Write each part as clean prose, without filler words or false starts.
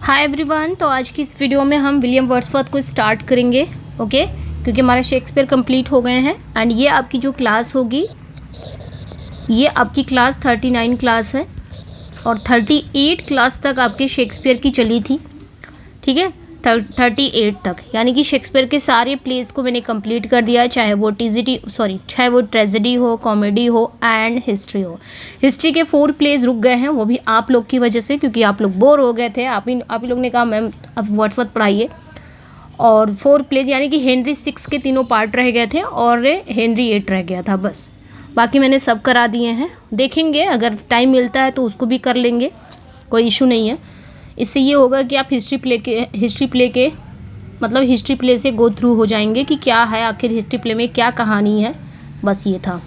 Hi everyone. तो आज की इस वीडियो में हम विलियम वर्ड्सवर्थ को स्टार्ट करेंगे। ओके, क्योंकि हमारे शेक्सपियर कंप्लीट हो गए हैं एंड ये आपकी जो क्लास होगी ये आपकी क्लास 39 क्लास है और 38 क्लास तक आपके शेक्सपियर की चली थी। ठीक है, 38 तक, यानी कि शेक्सपियर के सारे प्लेस को मैंने कंप्लीट कर दिया है, चाहे वो ट्रेजेडी हो, कॉमेडी हो एंड हिस्ट्री हो। हिस्ट्री के 4 प्लेस रुक गए हैं, वो भी आप लोग की वजह से, क्योंकि आप लोग बोर हो गए थे। आप ही लोग ने कहा मैम अब वर्ड्सवर्थ पढ़ाइए, और 4 प्लेस यानी कि हेनरी 6 के तीनों पार्ट रह गए थे और हेनरी 8 रह गया था बस। बाकी मैंने सब करा दिए हैं, देखेंगे अगर टाइम मिलता है तो उसको भी कर लेंगे, कोई इशू नहीं है। इससे ये होगा कि आप हिस्ट्री प्ले से गो थ्रू हो जाएंगे कि क्या है आखिर हिस्ट्री प्ले में क्या कहानी है। बस ये था।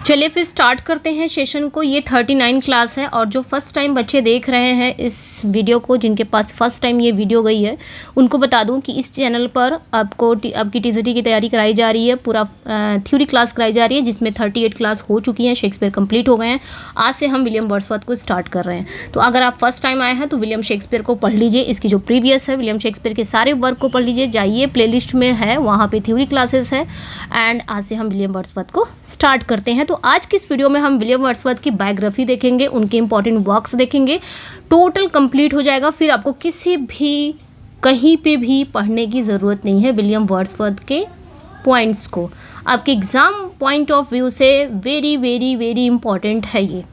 चलिए फिर स्टार्ट करते हैं सेशन को। ये 39 क्लास है और जो फर्स्ट टाइम बच्चे देख रहे हैं इस वीडियो को, जिनके पास फर्स्ट टाइम ये वीडियो गई है, उनको बता दूं कि इस चैनल पर आपकी टीजीटी की तैयारी कराई जा रही है, पूरा थ्योरी क्लास कराई जा रही है, जिसमें 38 क्लास हो चुकी हैं, शेक्सपियर कंप्लीट हो गए हैं। आज से हम विलियम वर्ड्सवर्थ को स्टार्ट कर रहे हैं। तो अगर आप फर्स्ट टाइम आए हैं तो विलियम शेक्सपियर को पढ़ लीजिए, इसकी जो प्रीवियस है विलियम शेक्सपियर के सारे वर्क को पढ़ लीजिए, जाइए प्लेलिस्ट में है, वहाँ पर थ्योरी क्लासेस है। एंड आज से हम विलियम वर्ड्सवर्थ को स्टार्ट करते हैं। तो आज की इस वीडियो में हम विलियम वर्ड्सवर्थ की बायोग्राफी देखेंगे, उनके इंपॉर्टेंट वर्क्स देखेंगे, टोटल कंप्लीट हो जाएगा। फिर आपको किसी भी कहीं पे भी पढ़ने की ज़रूरत नहीं है विलियम वर्ड्सवर्थ के पॉइंट्स को। आपके एग्ज़ाम पॉइंट ऑफ व्यू से वेरी वेरी वेरी इंपॉर्टेंट है ये।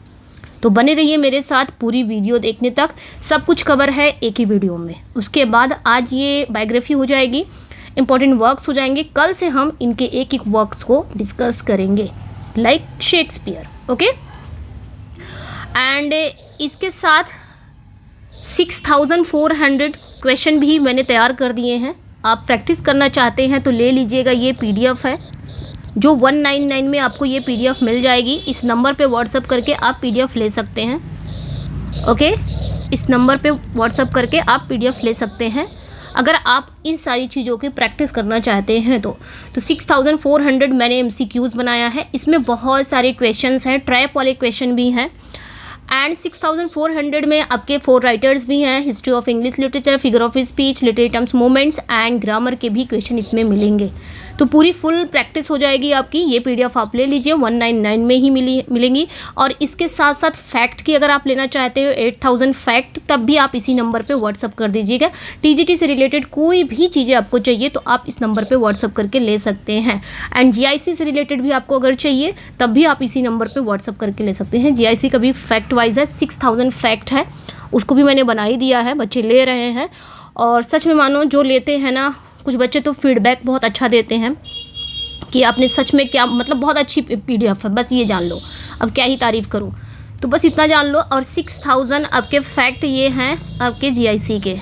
तो बने रहिए मेरे साथ पूरी वीडियो देखने तक, सब कुछ कवर है एक ही वीडियो में। उसके बाद आज ये बायोग्राफी हो जाएगी, इंपॉर्टेंट वर्क्स हो जाएंगे। कल से हम इनके एक एक वर्क्स को डिस्कस करेंगे लाइक शेक्सपियर। ओके, एंड इसके साथ 6400 क्वेश्चन भी मैंने तैयार कर दिए हैं। आप प्रैक्टिस करना चाहते हैं तो ले लीजिएगा, ये पीडीएफ है जो 199 में आपको ये पीडीएफ मिल जाएगी। इस नंबर पे व्हाट्सअप करके आप पीडीएफ ले सकते हैं। ओके, इस नंबर पे व्हाट्सअप करके आप पीडीएफ ले सकते हैं अगर आप इन सारी चीज़ों की प्रैक्टिस करना चाहते हैं तो 6400 मैंने एमसीक्यूज़ बनाया है, इसमें बहुत सारे क्वेश्चंस हैं, ट्रैप वाले क्वेश्चन भी हैं। एंड 6400 में आपके 4 राइटर्स भी हैं, history of English literature, figure of speech, literary terms, movements and grammar के भी क्वेश्चन इसमें मिलेंगे। तो पूरी फुल प्रैक्टिस हो जाएगी आपकी। ये पीडीएफ आप ले लीजिए, 199 में ही मिलेंगी। और इसके साथ साथ फैक्ट की अगर आप लेना चाहते हो 8000 फैक्ट, तब भी आप इसी नंबर पे व्हाट्सअप कर दीजिएगा। टीजीटी से रिलेटेड कोई भी चीज़ें आपको चाहिए तो आप इस नंबर पे व्हाट्सअप करके ले सकते हैं। एंड जीआईसी से रिलेटेड भी आपको अगर चाहिए तब भी आप इसी नंबर पर व्हाट्सअप करके ले सकते हैं। जीआईसी का भी फैक्ट वाइज है, 6000 फैक्ट है, उसको भी मैंने बना ही दिया है, बच्चे ले रहे हैं। और सच में मानो जो लेते हैं ना, कुछ बच्चे तो फीडबैक बहुत अच्छा देते हैं कि आपने सच में क्या, मतलब बहुत अच्छी पीडीएफ है, बस ये जान लो, अब क्या ही तारीफ़ करूँ। तो बस इतना जान लो। और 6000 आपके फैक्ट ये हैं आपके जीआईसी के,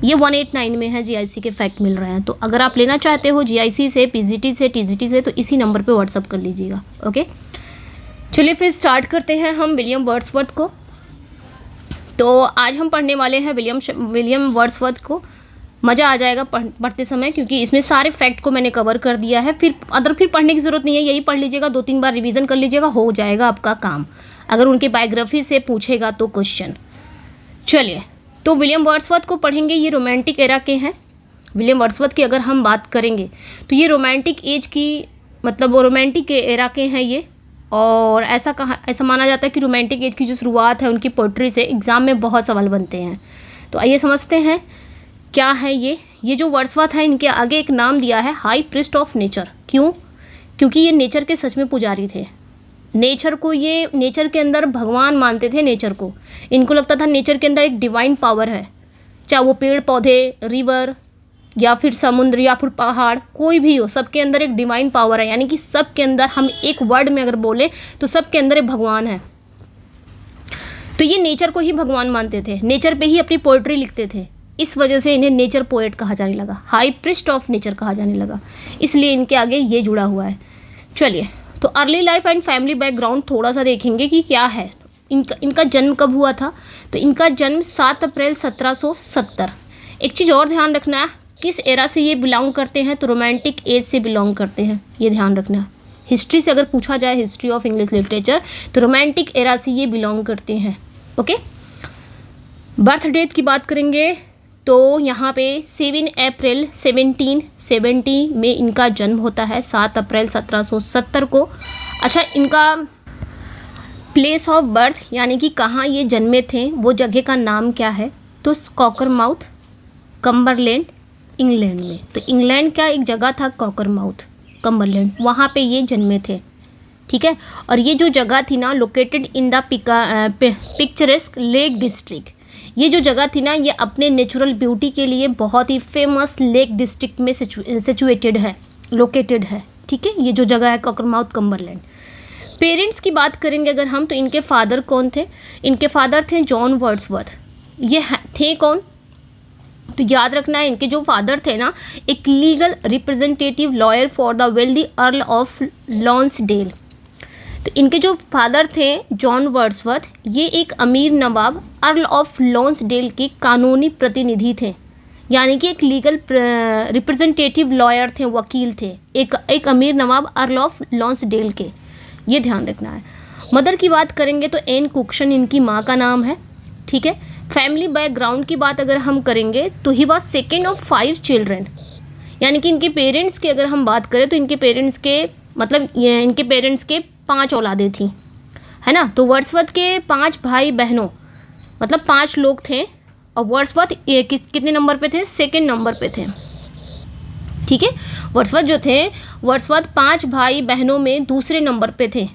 ये 189 में है, जीआईसी के फैक्ट मिल रहे हैं। तो अगर आप लेना चाहते हो जीआईसी से, पीजीटी से, टीजीटी से, तो इसी नंबर पे व्हाट्सअप कर लीजिएगा। ओके, चलिए फिर स्टार्ट करते हैं हम विलियम वर्ड्सवर्थ को। तो आज हम पढ़ने वाले हैं विलियम वर्ड्सवर्थ को। मज़ा आ जाएगा पढ़ते समय, क्योंकि इसमें सारे फैक्ट को मैंने कवर कर दिया है। फिर पढ़ने की ज़रूरत नहीं है, यही पढ़ लीजिएगा, 2-3 बार रिवीजन कर लीजिएगा, हो जाएगा आपका काम, अगर उनके बायोग्राफी से पूछेगा तो क्वेश्चन। चलिए, तो विलियम वर्ड्सवर्थ को पढ़ेंगे। ये रोमांटिक एरा के हैं। विलियम वर्ड्सवर्थ की अगर हम बात करेंगे तो ये रोमांटिक एज की, मतलब वो रोमांटिक एरा के हैं ये। और ऐसा माना जाता है कि रोमांटिक एज की जो शुरुआत है उनकी पोइट्री से एग्ज़ाम में बहुत सवाल बनते हैं। तो आइए समझते हैं क्या है ये जो वर्ड्सवर्थ है, इनके आगे एक नाम दिया है हाई प्रीस्ट ऑफ नेचर। क्यों? क्योंकि ये नेचर के सच में पुजारी थे। नेचर को ये नेचर के अंदर भगवान मानते थे नेचर को। इनको लगता था नेचर के अंदर एक डिवाइन पावर है, चाहे वो पेड़ पौधे, रिवर या फिर समुद्र या फिर पहाड़, कोई भी हो, सबके अंदर एक डिवाइन पावर है। यानी कि सबके अंदर, हम एक वर्ड में अगर बोले तो सबके अंदर एक भगवान है। तो ये नेचर को ही भगवान मानते थे, नेचर पे ही अपनी पोइट्री लिखते थे। इस वजह से इन्हें नेचर पोएट कहा जाने लगा, हाई प्रीस्ट ऑफ नेचर कहा जाने लगा, इसलिए इनके आगे ये जुड़ा हुआ है। चलिए, तो early life and family background थोड़ा सा देखेंगे कि क्या है। इनका जन्म कब हुआ था? तो इनका जन्म 7 अप्रैल 1770। एक चीज़ और ध्यान रखना है, किस एरा से ये बिलोंग करते हैं? तो रोमांटिक एज से बिलोंग करते हैं, ये ध्यान रखना। हिस्ट्री से अगर पूछा जाए, हिस्ट्री ऑफ इंग्लिश लिटरेचर, तो रोमांटिक एरा से ये बिलोंग करते हैं। ओके, बर्थ डेट की बात करेंगे तो यहाँ पे 7 अप्रैल 1770 में इनका जन्म होता है, 7 अप्रैल 1770 को। अच्छा, इनका प्लेस ऑफ बर्थ यानी कि कहाँ ये जन्मे थे, वो जगह का नाम क्या है, तो कॉकरमाउथ, कम्बरलैंड, इंग्लैंड में। तो इंग्लैंड का एक जगह था कॉकरमाउथ, कम्बरलैंड, वहाँ पे ये जन्मे थे, ठीक है। और ये जो जगह थी ना, located in the picturesque lake district, ये जो जगह थी ना, ये अपने नेचुरल ब्यूटी के लिए बहुत ही फेमस लेक डिस्ट्रिक्ट में सिचुएटेड है, लोकेटेड है, ठीक है। ये जो जगह है कॉकरमाउथ, कम्बरलैंड। पेरेंट्स की बात करेंगे अगर हम, तो इनके फादर कौन थे, इनके फादर थे जॉन वर्ड्सवर्थ। ये थे कौन, तो याद रखना है, इनके जो फादर थे ना, एक legal representative lawyer for the wealthy Earl of Lonsdale. तो इनके जो फादर थे जॉन वर्ड्सवर्थ, ये एक अमीर नवाब अर्ल ऑफ लॉन्सडेल के कानूनी प्रतिनिधि थे, यानी कि एक लीगल रिप्रेजेंटेटिव लॉयर थे, वकील थे, एक अमीर नवाब अर्ल ऑफ लॉन्सडेल के, ये ध्यान रखना है। मदर की बात करेंगे तो एन कुक्सन इनकी माँ का नाम है, ठीक है। फैमिली बैकग्राउंड की बात अगर हम करेंगे तो he was second of 5 children, यानी कि इनके पेरेंट्स की अगर हम बात करें तो इनके पेरेंट्स के इनके पेरेंट्स के 5 औलादें थी, है ना। तो वर्ड्सवर्थ के 5 भाई बहनों, मतलब 5 लोग थे, और वर्ड्सवर्थ कितने नंबर पे थे, 2nd नंबर पे थे, ठीक है। वर्ड्सवर्थ जो थे, वर्ड्सवर्थ 5 भाई बहनों में दूसरे नंबर पे थे।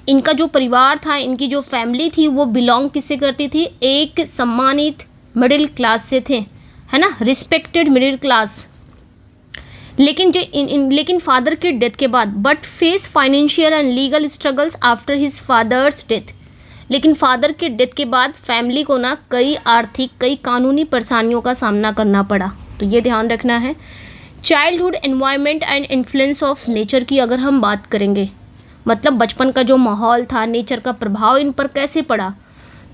इनका जो परिवार था, इनकी जो फैमिली थी, वो बिलोंग किससे करती थी, एक सम्मानित मिडिल क्लास से थे, है ना, रिस्पेक्टेड मिडिल क्लास। लेकिन फादर के डेथ के बाद but face financial and legal struggles after his father's death, लेकिन फादर के डेथ के बाद फैमिली को ना कई आर्थिक, कई कानूनी परेशानियों का सामना करना पड़ा, तो ये ध्यान रखना है। Childhood environment and influence of nature की अगर हम बात करेंगे, मतलब बचपन का जो माहौल था, नेचर का प्रभाव इन पर कैसे पड़ा,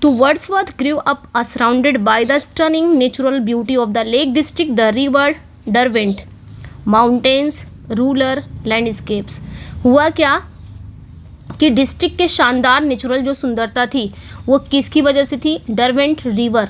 तो Wordsworth grew up surrounded by the stunning natural beauty of the lake District, the river Derwent, mountains, rural landscapes. हुआ क्या कि डिस्ट्रिक्ट के शानदार नेचुरल जो सुंदरता थी वो किसकी वजह से थी, डरवेंट रिवर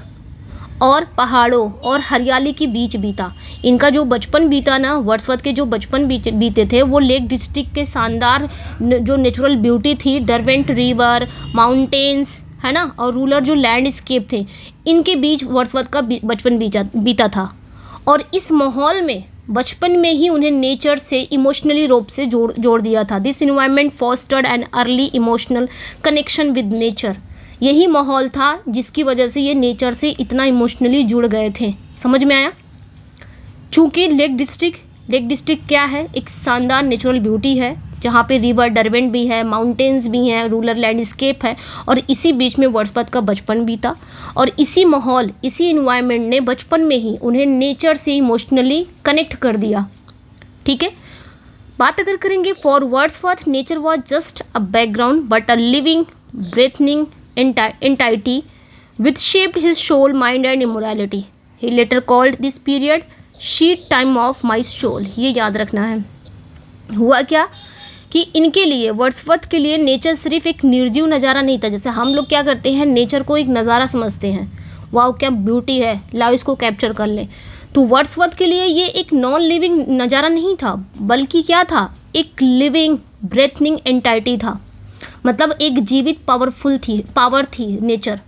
और पहाड़ों और हरियाली के बीच बीता। इनका जो बचपन बीता ना, वर्ड्सवर्थ के जो बचपन बीते थे, वो लेक डिस्ट्रिक्ट के शानदार जो नेचुरल ब्यूटी थी, डरवेंट रिवर, माउंटेन्स, है ना, और रूरल जो लैंडस्केप थे, इनके बीच वर्ड्सवर्थ का बचपन बीता था। और इस माहौल में बचपन में ही उन्हें नेचर से इमोशनली रूप से जोड़ दिया था। This environment fostered an early emotional connection with nature. यही माहौल था जिसकी वजह से ये नेचर से इतना इमोशनली जुड़ गए थे। समझ में आया? चूँकि लेक डिस्ट्रिक्ट क्या है, एक शानदार नेचुरल ब्यूटी है, जहाँ पे रिवर डरवेंट भी है, माउंटेन्स भी हैं, रूरल लैंडस्केप है, और इसी बीच में वर्ड्सवर्थ का बचपन बीता। और इसी माहौल, इसी इन्वायरमेंट ने बचपन में ही उन्हें नेचर से इमोशनली कनेक्ट कर दिया, ठीक है। बात अगर करेंगे, for Wordsworth nature was just a background but a living breathing entity which shaped his soul, mind and immorality. He later called this period sheet time of my soul. ये याद रखना है। हुआ क्या कि इनके लिए, वर्ड्सवर्थ के लिए नेचर सिर्फ एक निर्जीव नज़ारा नहीं था। जैसे हम लोग क्या करते हैं, नेचर को एक नज़ारा समझते हैं, वाह क्या ब्यूटी है, लाओ इसको कैप्चर कर लें। तो वर्ड्सवर्थ के लिए ये एक नॉन लिविंग नज़ारा नहीं था, बल्कि क्या था, एक लिविंग ब्रेथनिंग एंटाइटी था। मतलब एक जीवित पावर थी नेचर,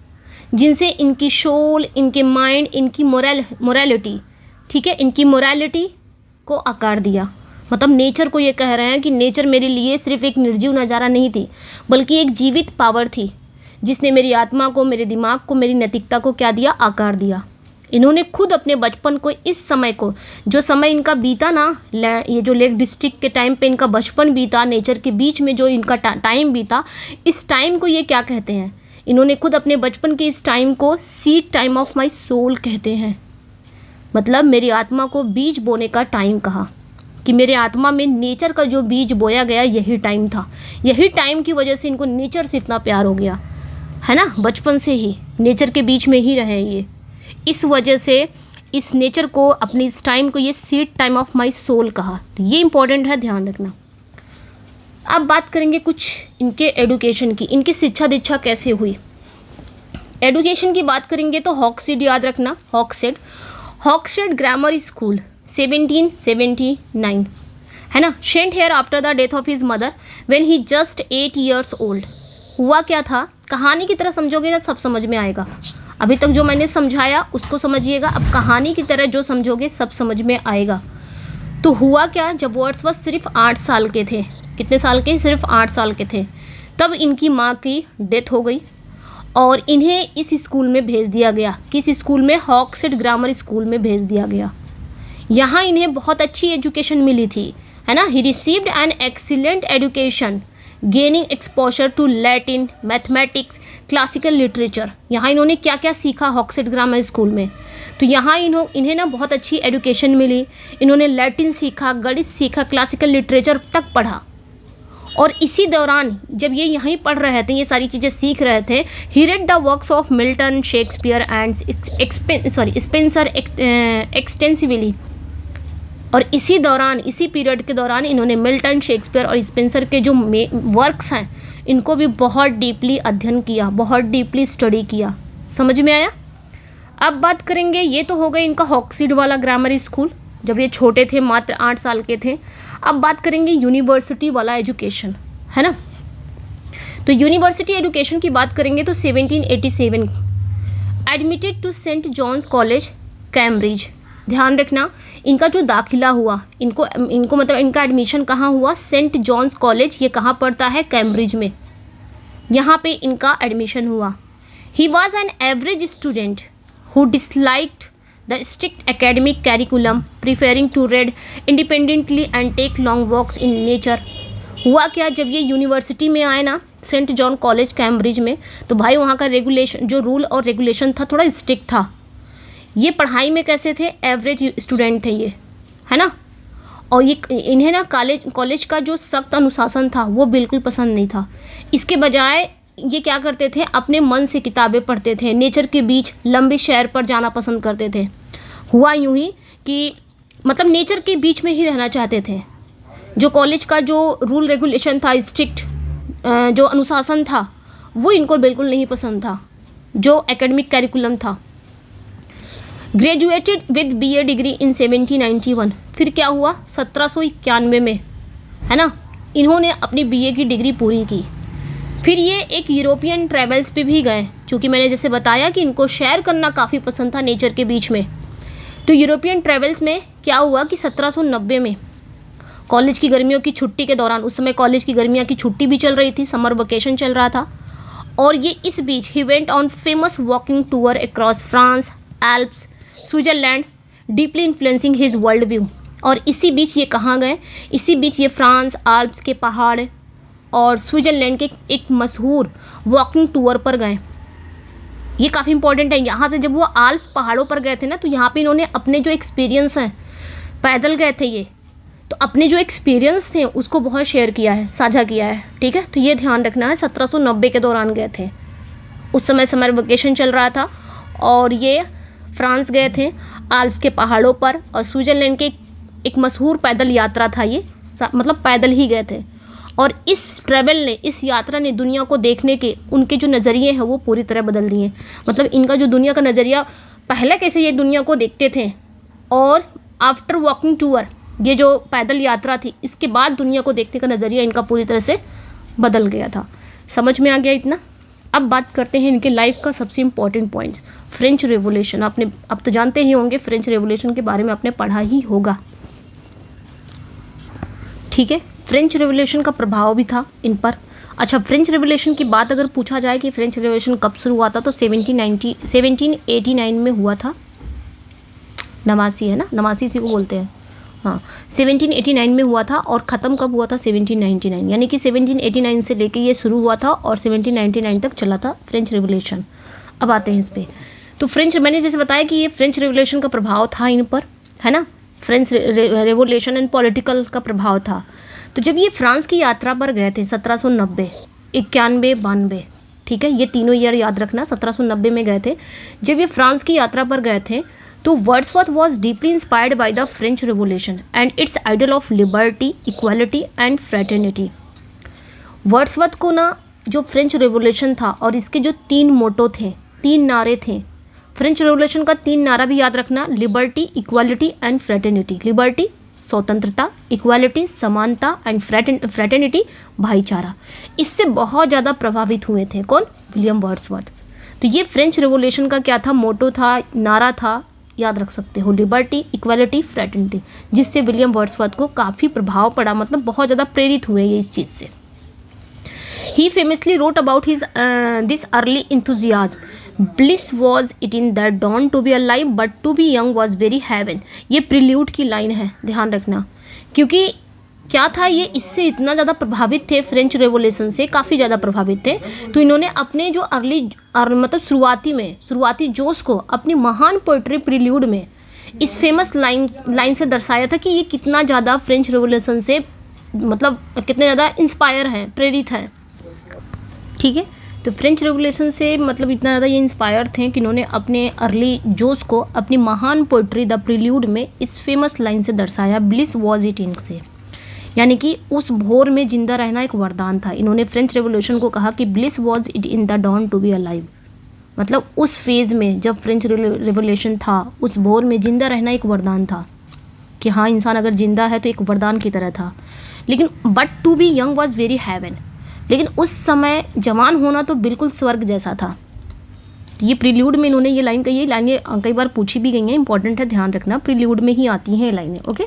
जिनसे इनकी सोल, इनके माइंड, इनकी मोरालिटी, ठीक है, इनकी मोरालिटी को आकार दिया। मतलब नेचर को ये कह रहे हैं कि नेचर मेरे लिए सिर्फ एक निर्जीव नज़ारा नहीं थी, बल्कि एक जीवित पावर थी, जिसने मेरी आत्मा को, मेरे दिमाग को, मेरी नैतिकता को क्या दिया, आकार दिया। इन्होंने खुद अपने बचपन को, इस समय को, जो समय इनका बीता ना, ये जो लेक डिस्ट्रिक्ट के टाइम पे इनका बचपन बीता, नेचर के बीच में जो इनका टाइम बीता, इस टाइम को ये क्या कहते हैं, इन्होंने खुद अपने बचपन के इस टाइम को seed time of my soul कहते हैं। मतलब मेरी आत्मा को बीज बोने का टाइम कहा, कि मेरे आत्मा में नेचर का जो बीज बोया गया, यही टाइम था। यही टाइम की वजह से इनको नेचर से इतना प्यार हो गया, है ना, बचपन से ही नेचर के बीच में ही रहे ये। इस वजह से इस नेचर को, अपने इस टाइम को, ये seed time of my soul कहा। तो ये इंपॉर्टेंट है, ध्यान रखना। अब बात करेंगे कुछ इनके एडुकेशन की, इनकी शिक्षा दीक्षा कैसे हुई। एडुकेशन की बात करेंगे तो हॉक्सटेड याद रखना, हॉक्सटेड ग्रामर स्कूल 1779, है ना। Sent here after the death of his mother when he just 8 years old. हुआ क्या था, कहानी की तरह समझोगे ना सब समझ में आएगा। अभी तक जो मैंने समझाया उसको समझिएगा, अब कहानी की तरह जो समझोगे सब समझ में आएगा। तो हुआ क्या, जब वर्ड्सवर्थ सिर्फ 8 साल के थे, कितने साल के, सिर्फ 8 साल के थे, तब इनकी माँ की डेथ हो गई और इन्हें इस स्कूल में भेज दिया गया। किस स्कूल में, हॉक्सटेड ग्रामर स्कूल में भेज दिया गया। यहाँ इन्हें बहुत अच्छी एजुकेशन मिली थी, है ना। He received an excellent education gaining exposure to Latin, mathematics, classical literature. यहाँ इन्होंने क्या क्या सीखा हॉक्सटेड ग्रामर स्कूल में, तो यहाँ इन्हें ना बहुत अच्छी एजुकेशन मिली। इन्होंने लैटिन सीखा, गणित सीखा, क्लासिकल लिटरेचर तक पढ़ा। और इसी दौरान जब ये यहीं पढ़ रहे थे, ये सारी चीज़ें सीख रहे थे, he read the works of Milton, Shakespeare and Spenser extensively. और इसी दौरान, इसी पीरियड के दौरान इन्होंने मिल्टन, शेक्सपियर और स्पेंसर के जो वर्क्स हैं इनको भी बहुत डीपली अध्ययन किया, बहुत डीपली स्टडी किया। समझ में आया। अब बात करेंगे, ये तो हो गए इनका हॉक्सटेड वाला ग्रामर स्कूल जब ये छोटे थे, मात्र 8 साल के थे। अब बात करेंगे यूनिवर्सिटी वाला एजुकेशन, है ना। तो यूनिवर्सिटी एजुकेशन की बात करेंगे तो 1787 admitted to Saint John's college Cambridge. ध्यान रखना, इनका जो दाखिला हुआ, इनको मतलब इनका एडमिशन कहाँ हुआ, सेंट जॉन्स कॉलेज, ये कहाँ पड़ता है, कैम्ब्रिज में, यहाँ पे इनका एडमिशन हुआ। He was an average student who disliked the strict academic curriculum, preferring to read independently and take long walks in nature। हुआ क्या, जब ये यूनिवर्सिटी में आए ना, सेंट जॉन कॉलेज कैम्ब्रिज में, तो भाई वहाँ का रेगुलेशन, जो रूल और रेगुलेशन था, थोड़ा स्ट्रिक्ट था। ये पढ़ाई में कैसे थे, एवरेज स्टूडेंट थे ये, है ना। और ये इन्हें ना कॉलेज का जो सख्त अनुशासन था वो बिल्कुल पसंद नहीं था। इसके बजाय ये क्या करते थे, अपने मन से किताबें पढ़ते थे, नेचर के बीच लंबी सैर पर जाना पसंद करते थे। हुआ यूं ही कि मतलब नेचर के बीच में ही रहना चाहते थे। जो कॉलेज का जो रूल रेगुलेशन था, स्ट्रिक्ट जो अनुशासन था, वो इनको बिल्कुल नहीं पसंद था, जो एकेडमिक कैरिकुलम था। Graduated with BA degree in 1791। फिर क्या हुआ, 1791 में, है ना, इन्होंने अपनी BA की डिग्री पूरी की। फिर ये एक यूरोपियन ट्रैवल्स पे भी गए, क्योंकि मैंने जैसे बताया कि इनको शेयर करना काफ़ी पसंद था नेचर के बीच में। तो यूरोपियन ट्रैवल्स में क्या हुआ कि 1790 में कॉलेज की गर्मियों की छुट्टी के दौरान, उस समय कॉलेज की गर्मियाँ की छुट्टी भी चल रही थी, समर वेकेशन चल रहा था, और ये इस बीच he went on famous walking tour across France, Alps, Switzerland, deeply influencing his world view. और इसी बीच ये कहाँ गए, इसी बीच ये फ्रांस, आल्प्स के पहाड़ और स्विट्ज़रलैंड के एक मशहूर वॉकिंग टूर पर गए। ये काफ़ी इंपॉर्टेंट है। यहाँ पे जब वो आल्प्स पहाड़ों पर गए थे ना, तो यहाँ पे इन्होंने अपने जो एक्सपीरियंस हैं, पैदल गए थे ये, तो अपने जो एक्सपीरियंस थे उसको बहुत शेयर किया है, साझा किया है, ठीक है। तो ये ध्यान रखना है, 1790 के दौरान गए थे, उस समय समर वेकेशन चल रहा था, और ये फ्रांस गए थे आल्प्स के पहाड़ों पर, और स्विट्ज़रलैंड के एक मशहूर पैदल यात्रा था ये, मतलब पैदल ही गए थे। और इस ट्रैवल ने, इस यात्रा ने दुनिया को देखने के उनके जो नज़रिए हैं वो पूरी तरह बदल दिए। मतलब इनका जो दुनिया का नज़रिया, पहले कैसे ये दुनिया को देखते थे, और आफ्टर वॉकिंग टूर, ये जो पैदल यात्रा थी, इसके बाद दुनिया को देखने का नज़रिया इनका पूरी तरह से बदल गया था। समझ में आ गया इतना। अब बात करते हैं इनके लाइफ का सबसे इम्पॉर्टेंट पॉइंट्स, फ्रेंच रेवोल्यूशन। आपने अब तो जानते ही होंगे, फ्रेंच रेवोल्यूशन के बारे में आपने पढ़ा ही होगा, ठीक है। फ्रेंच रेवोल्यूशन का प्रभाव भी था इन पर। अच्छा, फ्रेंच रेवोल्यूशन की बात अगर पूछा जाए कि फ्रेंच रेवोल्यूशन कब शुरू हुआ था, तो 1789 में हुआ था। नवासी है ना, नवासी इसी को बोलते हैं, हाँ। 1789 में हुआ था, और ख़त्म कब हुआ था, 1799। यानी कि 1789 से लेके ये शुरू हुआ था और 1799 तक चला था फ्रेंच रेवोल्यूशन। अब आते हैं इस पर। तो फ्रेंच, मैंने जैसे बताया कि ये फ्रेंच रेवोल्यूशन का प्रभाव था इन पर, है ना। फ्रेंच रेवोल्यूशन एंड पॉलिटिकल का प्रभाव था। तो जब ये फ्रांस की यात्रा पर गए थे 1790, 91, 92, ठीक है, ये तीनों ईयर याद रखना, 1790 में गए थे। जब ये फ्रांस की यात्रा पर गए थे, तो Wordsworth was deeply inspired by the French revolution and it's ideal of liberty, equality and fraternity. Wordsworth को ना जो फ्रेंच रेवोल्यूशन था और इसके जो 3 मोटो थे, 3 नारे थे। फ्रेंच रेवोल्यूशन का 3 नारा भी याद रखना, liberty, equality and fraternity. Liberty स्वतंत्रता, इक्वालिटी समानता एंड फ्रेटर्निटी भाईचारा। इससे बहुत ज़्यादा प्रभावित हुए थे कौन? William Wordsworth. तो ये फ्रेंच रेवोल्यूशन का क्या था? मोटो था, नारा था, याद रख सकते हो, लिबर्टी, इक्वालिटी, फ्रेटर्निटी, जिससे विलियम वर्ड्सवर्थ को काफ़ी प्रभाव पड़ा, मतलब बहुत ज़्यादा प्रेरित हुए ये इस चीज़ से। He famously wrote about his this early enthusiasm. Bliss was it in the dawn to be alive, but to be young was very heaven. ये प्रिल्यूड की लाइन है, ध्यान रखना, क्योंकि क्या था, ये इससे इतना ज़्यादा प्रभावित थे, फ्रेंच रेवोल्यूशन से काफ़ी ज़्यादा प्रभावित थे। तो इन्होंने अपने जो मतलब शुरुआती जोश को अपनी महान पोइट्री प्रिल्यूड में इस फेमस लाइन से दर्शाया था कि ये कितना ज़्यादा फ्रेंच रेवोल्यूशन से मतलब कितने ज़्यादा इंस्पायर हैं, प्रेरित हैं। ठीक है, तो फ्रेंच रेवोल्यूशन से मतलब इतना ज़्यादा ये इंस्पायर थे कि इन्होंने अपने अर्ली जोश को अपनी महान पोइट्री द प्रिल्यूड में इस फेमस लाइन से दर्शाया, ब्लिस वॉज इट इन से, यानी कि उस भोर में जिंदा रहना एक वरदान था। इन्होंने फ्रेंच रेवोल्यूशन को कहा कि bliss was it in the dawn to be alive, मतलब उस फेज़ में जब फ्रेंच रेवोल्यूशन था, उस भोर में जिंदा रहना एक वरदान था कि हाँ, इंसान अगर जिंदा है तो एक वरदान की तरह था। लेकिन but to be young was very heaven, लेकिन उस समय जवान होना तो बिल्कुल स्वर्ग जैसा था। ये प्रिल्यूड में इन्होंने ये लाइन कही है। लाइनें कई बार पूछी भी गई हैं, इंपॉर्टेंट है, ध्यान रखना, प्रिल्यूड में ही आती हैं लाइनें। Okay,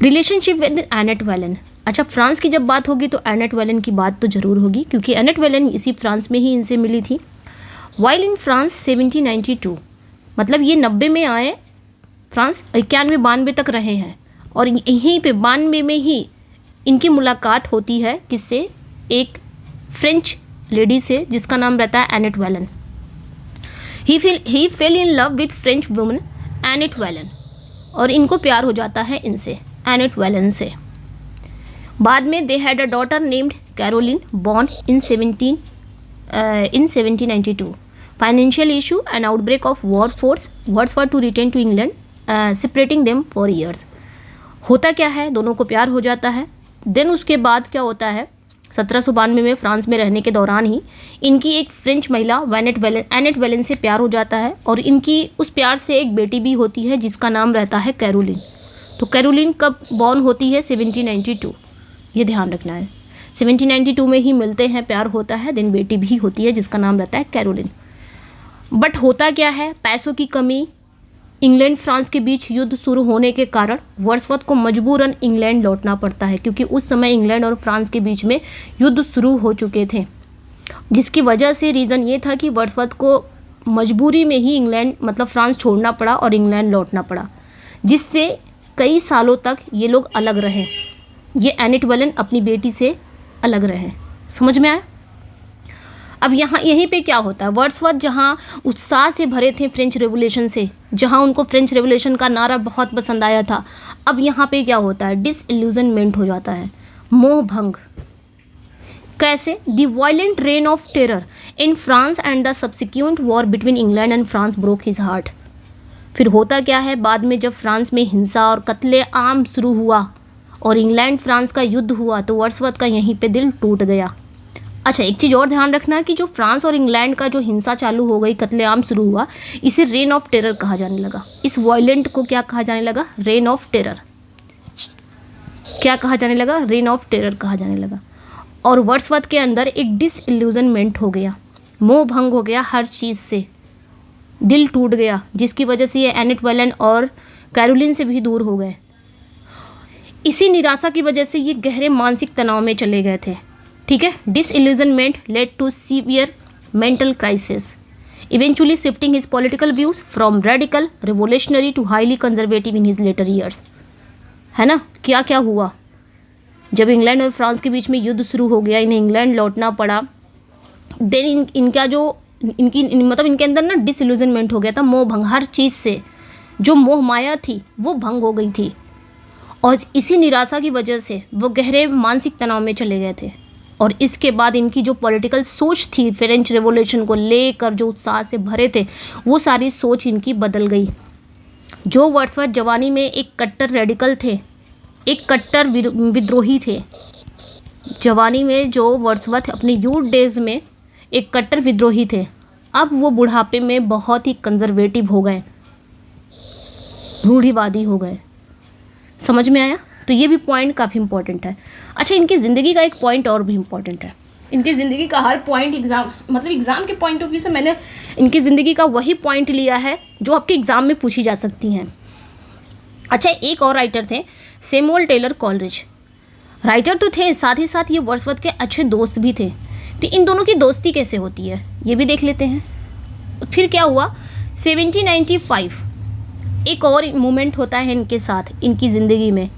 relationship with Annette Velan. अच्छा, फ्रांस की जब बात होगी तो एनेट वेलन की बात तो ज़रूर होगी, क्योंकि एनेट वेलन इसी फ्रांस में ही इनसे मिली थी। वाइल इन फ्रांस 1792, मतलब ये 90 में आए, फ्रांस 91-92 तक रहे हैं, और यहीं पे 92 में ही इनकी मुलाकात होती है किससे? एक फ्रेंच लेडी से जिसका नाम रहता है Annette Velan. He fell in love with French woman Annette Velan, और इनको प्यार हो जाता है इनसे, एनेट वेलन से। बाद में they had a daughter named Caroline, born in 1792। Financial issue and outbreak of war force Wordsworth to return to England, separating them for years. होता क्या है, दोनों को प्यार हो जाता है। देन उसके बाद क्या होता है, 1792 में फ्रांस में रहने के दौरान ही इनकी एक फ्रेंच महिला एनेट वेलन से प्यार हो जाता है, और इनकी उस प्यार से एक बेटी भी होती है जिसका नाम रहता है कैरोलिन। तो कैरोलिन कब बॉर्न होती है? 1792, ये ध्यान रखना है। 1792 में ही मिलते हैं, प्यार होता है, देन बेटी भी होती है जिसका नाम रहता है कैरोलिन। बट होता क्या है, पैसों की कमी, इंग्लैंड फ्रांस के बीच युद्ध शुरू होने के कारण वर्ड्सवर्थ को मजबूरन इंग्लैंड लौटना पड़ता है, क्योंकि उस समय इंग्लैंड और फ्रांस के बीच में युद्ध शुरू हो चुके थे, जिसकी वजह से रीज़न ये था कि वर्ड्सवर्थ को मजबूरी में ही इंग्लैंड मतलब फ्रांस छोड़ना पड़ा और इंग्लैंड लौटना पड़ा, जिससे कई सालों तक ये लोग अलग रहे। ये एनेट वेलन अपनी बेटी से अलग रहे। समझ में आया? अब यहीं पे क्या होता है, वर्ड्सवर्थ जहाँ उत्साह से भरे थे फ्रेंच रेवोल्यूशन से, जहाँ उनको फ्रेंच रेवोल्यूशन का नारा बहुत पसंद आया था, अब यहाँ पे क्या होता है, डिसइल्यूजनमेंट हो जाता है, मोह भंग। कैसे? The violent rain of terror in France and the subsequent war between England and France broke his heart. फिर होता क्या है, बाद में जब फ्रांस में हिंसा और कत्ले आम शुरू हुआ और इंग्लैंड फ्रांस का युद्ध हुआ, तो वर्ड्सवर्थ का यहीं पे दिल टूट गया। अच्छा, एक चीज़ और ध्यान रखना कि जो फ्रांस और इंग्लैंड का जो हिंसा चालू हो गई, कत्लेआम शुरू हुआ, इसे रेन ऑफ टेरर कहा जाने लगा। इस वायलेंट को क्या कहा जाने लगा? Rain of terror. क्या कहा जाने लगा? रेन ऑफ टेरर कहा जाने लगा। और वर्ड्सवर्थ के अंदर एक डिसइल्यूजनमेंट हो गया, मोह भंग हो गया हर चीज़ से, दिल टूट गया, जिसकी वजह से ये एनेट वेलन और कैरोलिन से भी दूर हो गए। इसी निराशा की वजह से ये गहरे मानसिक तनाव में चले गए थे। ठीक है, disillusionment led to severe mental crisis, eventually shifting his political views from radical revolutionary to highly conservative in his later years. है ना, क्या क्या हुआ जब इंग्लैंड और फ्रांस के बीच में युद्ध शुरू हो गया, इन्हें इंग्लैंड लौटना पड़ा। देन इनका जो मतलब इनके अंदर ना डिसइल्यूजनमेंट हो गया था, मोह भंग, हर चीज़ से जो मोह माया थी वो भंग हो गई थी, और इसी निराशा की वजह से वो गहरे मानसिक तनाव में चले गए थे। और इसके बाद इनकी जो पॉलिटिकल सोच थी फ्रेंच रेवोल्यूशन को लेकर, जो उत्साह से भरे थे, वो सारी सोच इनकी बदल गई। जो वर्ड्सवर्थ जवानी में एक कट्टर रेडिकल थे, एक कट्टर विद्रोही थे, जवानी में जो वर्ड्सवर्थ अपने यूथ डेज में एक कट्टर विद्रोही थे, अब वो बुढ़ापे में बहुत ही कंजर्वेटिव हो गए, रूढ़िवादी हो गए। समझ में आया? तो ये भी पॉइंट काफ़ी इंपॉर्टेंट है। अच्छा, इनकी ज़िंदगी का एक पॉइंट और भी इम्पॉर्टेंट है। इनकी ज़िंदगी का हर पॉइंट एग्ज़ाम के पॉइंट ऑफ व्यू से मैंने इनकी ज़िंदगी का वही पॉइंट लिया है जो आपके एग्ज़ाम में पूछी जा सकती हैं। अच्छा, एक और राइटर थे, सैमुअल टेलर कॉलरिज। राइटर तो थे, साथ ही साथ ये वर्ड्सवर्थ के अच्छे दोस्त भी थे। तो इन दोनों की दोस्ती कैसे होती है ये भी देख लेते हैं। फिर क्या हुआ, 1795 एक और मूवमेंट होता है इनके साथ, इनकी ज़िंदगी में।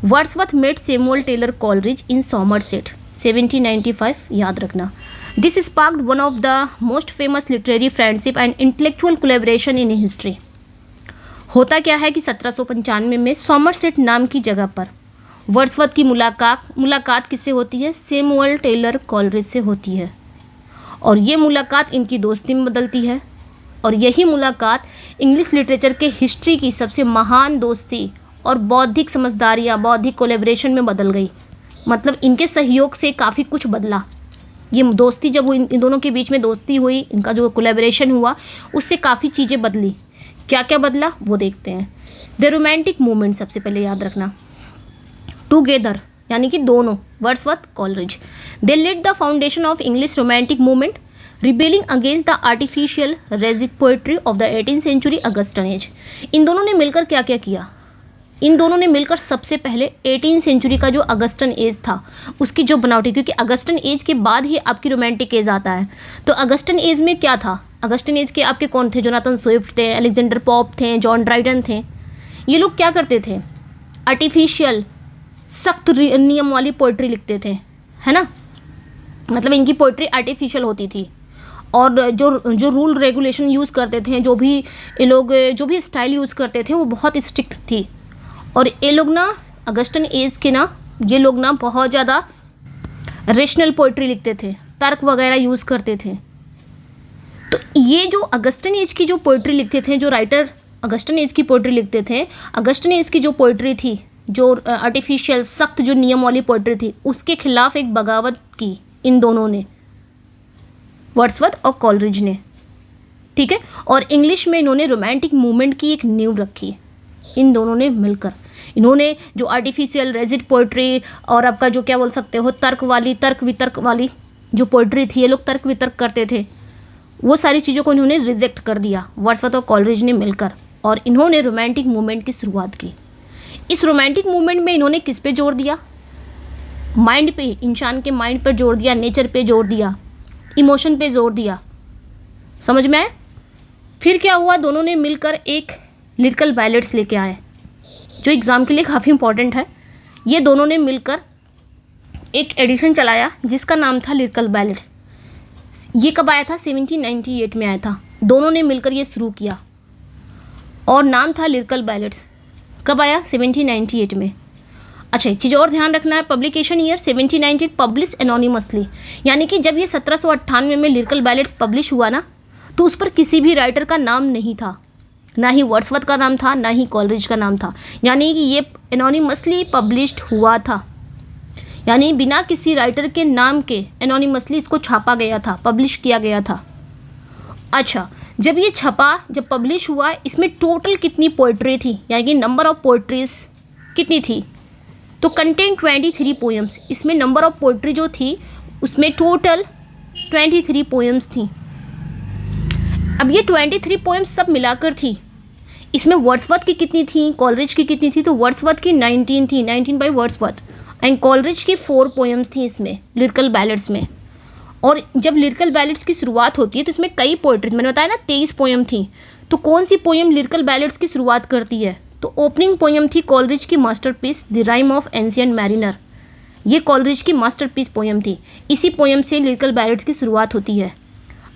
Wordsworth met Samuel Taylor Coleridge in Somerset, 1795, याद रखना। This sparked one of the most famous literary friendship and intellectual collaboration in history. होता क्या है कि 1795 में सॉमरसेट नाम की जगह पर वर्ड्सवर्थ की मुलाकात किससे होती है? सैमुअल टेलर कॉलरिज से होती है। और ये मुलाकात इनकी दोस्ती में बदलती है, और यही मुलाकात इंग्लिश लिटरेचर के हिस्ट्री की सबसे महान दोस्ती और बौद्धिक समझदारी या बौद्धिक कोलैबोरेशन में बदल गई। मतलब इनके सहयोग से काफ़ी कुछ बदला। ये दोस्ती जब इन दोनों के बीच में दोस्ती हुई, इनका जो कोलैबोरेशन हुआ, उससे काफ़ी चीज़ें बदली। क्या क्या बदला वो देखते हैं। द रोमांटिक मूवमेंट सबसे पहले याद रखना। टुगेदर यानी कि दोनों, Wordsworth Coleridge, they led the foundation of English romantic movement, rebelling against the artificial rigid poetry of the 18th century Augustan age. इन दोनों ने मिलकर क्या क्या किया? इन दोनों ने मिलकर सबसे पहले 18th सेंचुरी का जो अगस्टन एज था उसकी जो बनावटी, क्योंकि अगस्टन एज के बाद ही आपकी रोमांटिक एज आता है। तो अगस्टन एज में क्या था? अगस्टन एज के आपके कौन थे? जोनाथन स्विफ्ट थे, अलेक्जेंडर पॉप थे, जॉन ड्राइडन थे। ये लोग क्या करते थे? आर्टिफिशियल, सख्त नियम वाली पोइट्री लिखते थे, है ना। मतलब इनकी पोइट्री आर्टिफिशियल होती थी, और जो रूल रेगुलेशन यूज़ करते थे, जो भी ये लोग जो भी स्टाइल यूज़ करते थे वो बहुत स्ट्रिक्ट थी। और ये लोग ना अगस्टन एज के ना ये लोग ना बहुत ज़्यादा रेशनल पोइट्री लिखते थे, तर्क वगैरह यूज़ करते थे। तो ये जो अगस्टन एज की जो पोइट्री लिखते थे, जो राइटर अगस्टन एज की पोइट्री लिखते थे, अगस्टन एज की जो पोइट्री थी, जो आर्टिफिशियल सख्त जो नियम वाली पोइट्री थी, उसके खिलाफ एक बगावत की इन दोनों ने, वर्ड्सवर्थ और कॉलरिज ने। ठीक है। और इंग्लिश में इन्होंने रोमांटिक मूवमेंट की एक नींव रखी इन दोनों ने मिलकर। इन्होंने जो आर्टिफिशियल रेजिड पोइट्री और आपका जो क्या बोल सकते हो तर्क वितर्क वाली जो पोइट्री थी, ये लोग तर्क वितर्क करते थे, वो सारी चीज़ों को इन्होंने रिजेक्ट कर दिया वर्ड्सवर्थ और कॉलरिज ने मिलकर, और इन्होंने रोमांटिक मूवमेंट की शुरुआत की। इस रोमांटिक मूवमेंट में इन्होंने किस पे जोर दिया? माइंड पे, इंसान के माइंड पर जोर दिया, नेचर पे जोर दिया, इमोशन पे जोर दिया। समझ में आए? फिर क्या हुआ, दोनों ने मिलकर एक लिरिकल बैलेड्स लेके आए जो एग्ज़ाम के लिए काफ़ी इंपॉर्टेंट है। ये दोनों ने मिलकर एक एडिशन चलाया जिसका नाम था लिरिकल बैलेड्स। ये कब आया था? 1798 में आया था। दोनों ने मिलकर ये शुरू किया और नाम था लिरिकल बैलेड्स। कब आया? 1798 में। अच्छा, एक चीज़ और ध्यान रखना है, पब्लिकेशन ईयर 1798, पब्लिश एनोनिमसली, यानी कि जब ये 1798 में लिरिकल बैलेड्स पब्लिश हुआ ना, तो उस पर किसी भी राइटर का नाम नहीं था, ना ही वर्ड्सवर्थ का नाम था, ना ही कॉलरिज का नाम था, यानी कि ये एनोनिमसली पब्लिश्ड हुआ था, यानी बिना किसी राइटर के नाम के एनोनिमसली इसको छापा गया था, पब्लिश किया गया था। अच्छा, जब ये छपा, जब पब्लिश हुआ, इसमें टोटल कितनी पोइट्री थी, यानी कि नंबर ऑफ पोइट्रीज कितनी थी? तो कंटेंट 23 पोएम्स, इसमें नंबर ऑफ पोइट्री जो थी उसमें टोटल 23 पोएम्स थी। अब ये 23 पोएम्स सब मिलाकर थी, इसमें वर्ड्सवर्थ की कितनी थी, कॉलरिज की कितनी थी? तो वर्ड्सवर्थ की 19 थी, 19 बाई वर्ड्सवर्थ, एंड कॉलरिज की 4 पोएम्स थी इसमें लिरिकल बैलेड्स में। और जब लिरिकल बैलेड्स की शुरुआत होती है तो इसमें कई पोइट्री, मैंने बताया ना 23 पोएम थी, तो कौन सी पोएम लिरिकल बैलेड्स की शुरुआत करती है? तो ओपनिंग पोएम थी कॉलरिज की masterpiece the rhyme of ancient mariner. ये कॉलरिज की मास्टरपीस पोएम थी, इसी पोएम से लिरिकल बैलेड्स की शुरुआत होती है।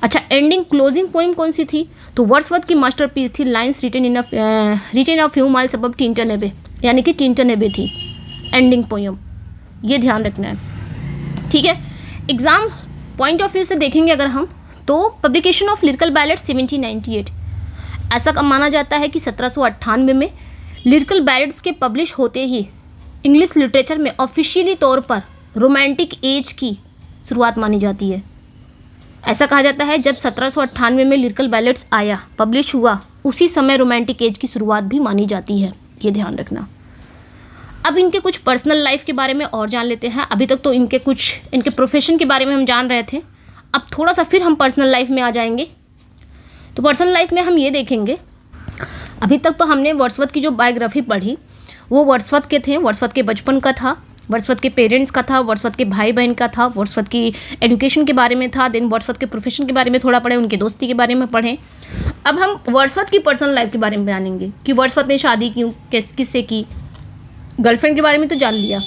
अच्छा, एंडिंग क्लोजिंग पोएम कौन सी थी? तो वर्ड्सवर्थ की मास्टरपीस थी lines written a few miles above Tintern Abbey, यानी कि टिंटन एबे थी एंडिंग पोएम। ये ध्यान रखना है, ठीक है। एग्जाम पॉइंट ऑफ व्यू से देखेंगे अगर हम, तो पब्लिकेशन ऑफ लिरिकल बैलेड्स 1798, ऐसा माना जाता है कि 1798 में लिरिकल बैलेड्स के पब्लिश होते ही इंग्लिश लिटरेचर में ऑफिशियली तौर पर रोमांटिक एज की शुरुआत मानी जाती है। ऐसा कहा जाता है जब 1798 में लिरिकल बैलेट्स आया, पब्लिश हुआ, उसी समय रोमांटिक एज की शुरुआत भी मानी जाती है, ये ध्यान रखना। अब इनके कुछ पर्सनल लाइफ के बारे में और जान लेते हैं। अभी तक तो इनके प्रोफेशन के बारे में हम जान रहे थे, अब थोड़ा सा फिर हम पर्सनल लाइफ में आ जाएंगे। तो पर्सनल लाइफ में हम ये देखेंगे, अभी तक तो हमने वर्ड्सवर्थ की जो बायोग्राफी पढ़ी वो वर्ड्सवर्थ के थे, वर्ड्सवर्थ के बचपन का था, वर्ड्सवर्थ के पेरेंट्स का था, वर्ड्सवर्थ के भाई बहन का था, वर्ड्सवर्थ की एजुकेशन के बारे में था, देन वर्ड्सवर्थ के प्रोफेशन के बारे में थोड़ा पढ़े, उनके दोस्ती के बारे में पढ़े। अब हम वर्ड्सवर्थ की पर्सनल लाइफ के बारे में जानेंगे कि वर्ड्सवर्थ ने शादी क्यों, किससे की, गर्लफ्रेंड के बारे में तो जान लिया।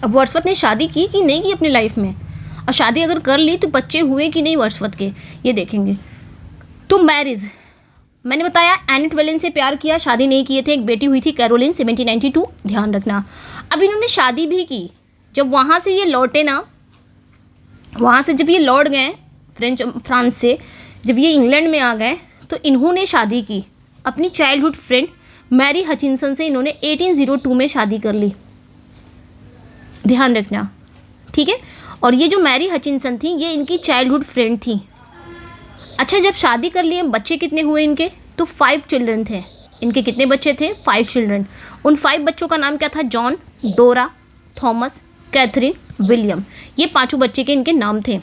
अब वर्ड्सवर्थ ने शादी की कि नहीं की अपनी लाइफ में, और शादी अगर कर ली तो बच्चे हुए कि नहीं वर्ड्सवर्थ के, ये देखेंगे। तो मैरिज, मैंने बताया एनेट वेलेन से प्यार किया, शादी नहीं किए थे, एक बेटी हुई थी कैरोलिन 1792, ध्यान रखना। अब इन्होंने शादी भी की, जब वहाँ से ये लौटे ना, वहाँ से जब ये लौट गए फ्रांस से, जब ये इंग्लैंड में आ गए तो इन्होंने शादी की अपनी चाइल्डहुड फ्रेंड मैरी हचिनसन से। इन्होंने 1802 में शादी कर ली, ध्यान रखना, ठीक है। और ये जो मैरी हचिनसन थी ये इनकी चाइल्डहुड फ्रेंड थी। अच्छा, जब शादी कर लिए, बच्चे कितने हुए इनके, तो 5 चिल्ड्रन थे इनके। कितने बच्चे थे, 5 चिल्ड्रन। उन 5 बच्चों का नाम क्या था, जॉन, डोरा, थॉमस, कैथरीन, विलियम, ये 5 बच्चे के इनके नाम थे,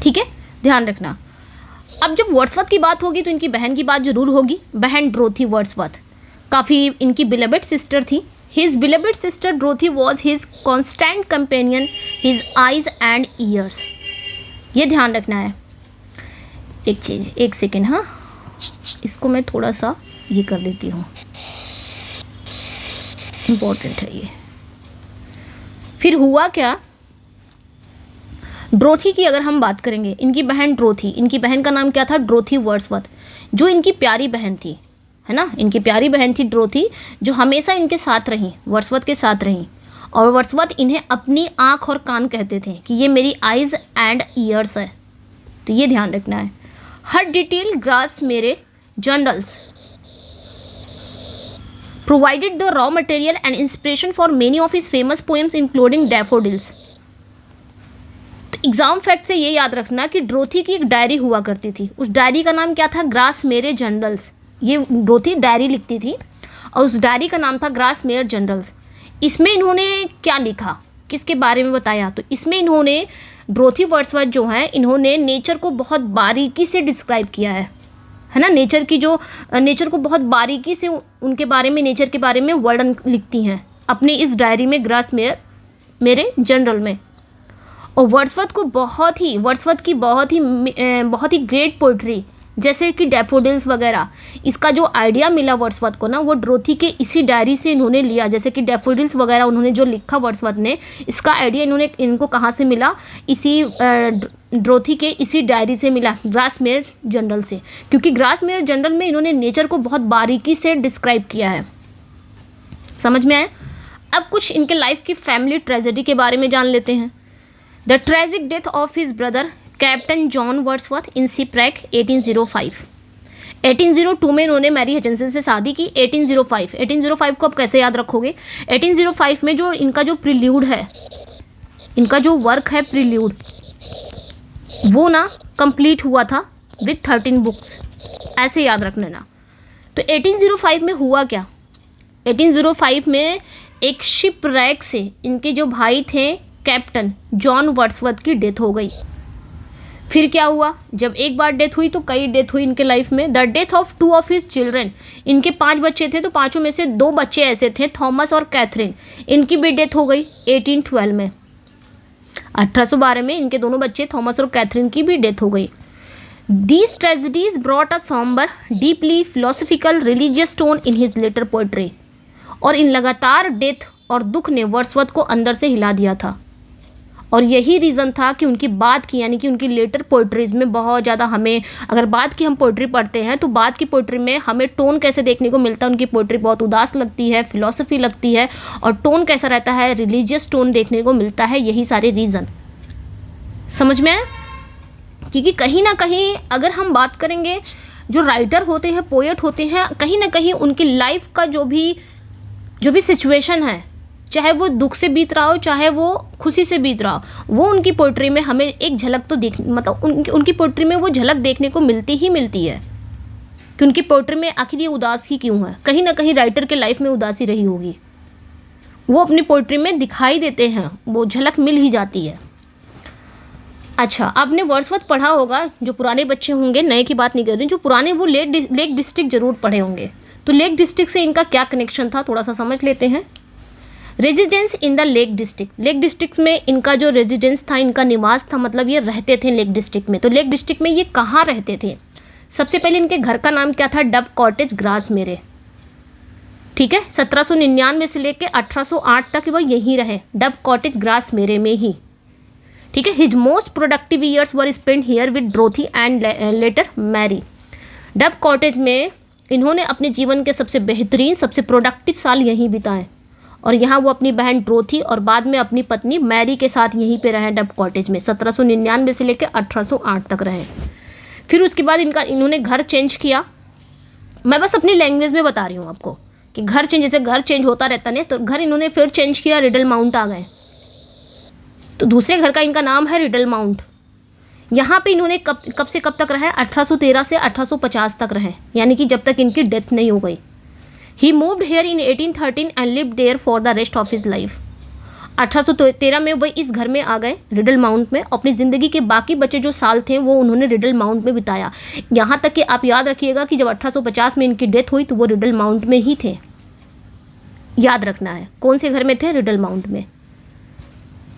ठीक है, ध्यान रखना। अब जब वर्ड्सवर्थ की बात होगी तो इनकी बहन की बात जरूर होगी, बहन ड्रोथी वर्ड्सवर्थ काफ़ी इनकी बिलेवेड सिस्टर थी। His beloved sister Dorothy was his constant companion, his eyes and ears, ये ध्यान रखना है। एक चीज़, एक सेकेंड, हाँ, इसको मैं थोड़ा सा ये कर देती हूँ, इम्पोर्टेंट है ये। फिर हुआ क्या, ड्रोथी की अगर हम बात करेंगे, इनकी बहन ड्रोथी, इनकी बहन का नाम क्या था, ड्रोथी वर्ड्सवर्थ, जो इनकी प्यारी बहन थी, है ना, इनकी प्यारी बहन थी ड्रोथी, जो हमेशा इनके साथ रही, वर्ड्सवर्थ के साथ रही। और वर्ड्सवर्थ इन्हें अपनी आँख और कान कहते थे कि ये मेरी आइज़ एंड ईयर्स है, तो ये ध्यान रखना है। हर डिटेल ग्रास मेरे journals provided the raw material and inspiration for many of his famous poems including daffodils। तो एग्जाम फैक्ट से ये याद रखना कि ड्रोथी की एक डायरी हुआ करती थी, उस डायरी का नाम क्या था, ग्रास मेरे जर्नल्स। ये ड्रोथी डायरी लिखती थी और उस डायरी का नाम था ग्रास मेयर जर्नल्स। इसमें इन्होंने क्या लिखा, किसके बारे में बताया, तो इसमें इन्होंने ड्रोथी वर्ड्सवर्थ जो हैं, इन्होंने नेचर को बहुत बारीकी से डिस्क्राइब किया है ना, नेचर को बहुत बारीकी से उनके बारे में, नेचर के बारे में वर्णन लिखती हैं अपनी इस डायरी में, ग्रास मेरे जर्नल में। और वर्ड्सवर्थ की बहुत ही ग्रेट पोइट्री, जैसे कि डैफोडिल्स वगैरह, इसका जो आइडिया मिला वर्ड्सवर्थ को ना, वो ड्रोथी के इसी डायरी से इन्होंने लिया। जैसे कि डैफोडिल्स वगैरह उन्होंने जो लिखा वर्ड्सवर्थ ने, इसका आइडिया इनको कहाँ से मिला, इसी ड्रोथी के इसी डायरी से मिला, ग्रास मेयर जर्नल से, क्योंकि ग्रास मेयर जर्नल में इन्होंने नेचर को बहुत बारीकी से डिस्क्राइब किया है। समझ में आया। अब कुछ इनके लाइफ की फैमिली ट्रेजेडी के बारे में जान लेते हैं। The tragic death of his brother captain John Wordsworth in shipwreck 1805। 1802 में इन्होंने मैरी हचिनसन से शादी की। 1805 को आप कैसे याद रखोगे, 1805 में जो इनका जो प्रील्यूड है, इनका जो वर्क है प्रील्यूड, वो ना कंप्लीट हुआ था विथ 13 बुक्स, ऐसे याद रख लेना। तो 1805 में हुआ क्या, 1805 में एक शिपरैक से इनके जो भाई थे कैप्टन जॉन वर्ड्सवर्थ की डेथ हो गई। फिर क्या हुआ, जब एक बार डेथ हुई तो कई डेथ हुई इनके लाइफ में। The death of 2 of his children, इनके 5 बच्चे थे तो 5 में से 2 बच्चे ऐसे थे, थॉमस और कैथरीन, इनकी भी डेथ हो गई 1812 में। 1812 में इनके दोनों बच्चे थॉमस और कैथरीन की भी डेथ हो गई। These tragedies brought a somber, deeply philosophical, religious tone in his later poetry। और इन लगातार डेथ और दुख ने वर्ड्सवर्थ को अंदर से हिला दिया था, और यही रीज़न था कि उनकी बात की, यानी कि उनकी लेटर पोइट्रीज़ में बहुत ज़्यादा, हमें अगर बात की हम पोइट्री पढ़ते हैं तो बात की पोइट्री में हमें टोन कैसे देखने को मिलता है, उनकी पोइट्री बहुत उदास लगती है, फिलॉसफी लगती है, और टोन कैसा रहता है, रिलीजियस टोन देखने को मिलता है। यही सारे रीज़न समझ में आए। क्योंकि कहीं ना कहीं अगर हम बात करेंगे, जो राइटर होते हैं, पोएट होते हैं, कहीं ना कहीं उनकी लाइफ का जो भी सिचुएशन है, चाहे वो दुख से बीत रहा हो, चाहे वो खुशी से बीत रहा हो, वो उनकी पोइट्री में हमें एक झलक तो देख मतलब उनकी पोइट्री में वो झलक देखने को मिलती ही मिलती है कि उनकी पोइट्री में आखिर ये उदास ही क्यों है। कहीं ना कहीं राइटर के लाइफ में उदासी रही होगी, वो अपनी पोइट्री में दिखाई देते हैं, वो झलक मिल ही जाती है। अच्छा, आपने वर्ड्सवर्थ पढ़ा होगा, जो पुराने बच्चे होंगे, नए की बात नहीं कर रही, जो पुराने वो लेक डिस्ट्रिक्ट जरूर पढ़े होंगे। तो लेक डिस्ट्रिक्ट से इनका क्या कनेक्शन था थोड़ा सा समझ लेते हैं। Residence in the lake district, lake district में इनका जो रेजिडेंस था, इनका निवास था, मतलब ये रहते थे लेक डिस्ट्रिक्ट में। तो लेक डिस्ट्रिक्ट में ये कहाँ रहते थे? सबसे पहले इनके घर का नाम क्या था? डब कॉटेज ग्रासमेरे, ठीक है। 1799 से लेकर 1808 तक वो यहीं रहे, डब कॉटेज ग्रासमेरे में ही, ठीक है। His most productive years were spend here with Dorothy and later Mary. Dove cottage में इन्होंने अपने जीवन के सबसे बेहतरीन, सबसे प्रोडक्टिव साल यहीं बिताए, और यहाँ वो अपनी बहन ड्रोथी और बाद में अपनी पत्नी मैरी के साथ यहीं पे रहे डब कॉटेज में। 1799 से लेकर 1808 तक रहे। फिर उसके बाद इन्होंने घर चेंज किया। मैं बस अपनी लैंग्वेज में बता रही हूँ आपको कि घर चेंज, जैसे घर चेंज होता रहता है, तो घर इन्होंने फिर चेंज किया, रिडल माउंट आ गए। तो दूसरे घर का इनका नाम है रिडल माउंट। यहाँ पे इन्होंने कब से कब तक रहे? 1813 से 1850 तक रहे, यानी कि जब तक इनकी डेथ नहीं हो गई। He moved here in 1813 and lived there for the rest of his life. 1813 में वह इस घर में आ गए, रिडल माउंट में। अपनी ज़िंदगी के बाकी बचे जो साल थे वो उन्होंने रिडल माउंट में बिताया। यहाँ तक कि आप याद रखिएगा कि जब 1850 में इनकी डेथ हुई तो वो रिडल माउंट में ही थे। याद रखना है कौन से घर में थे? रिडल माउंट में,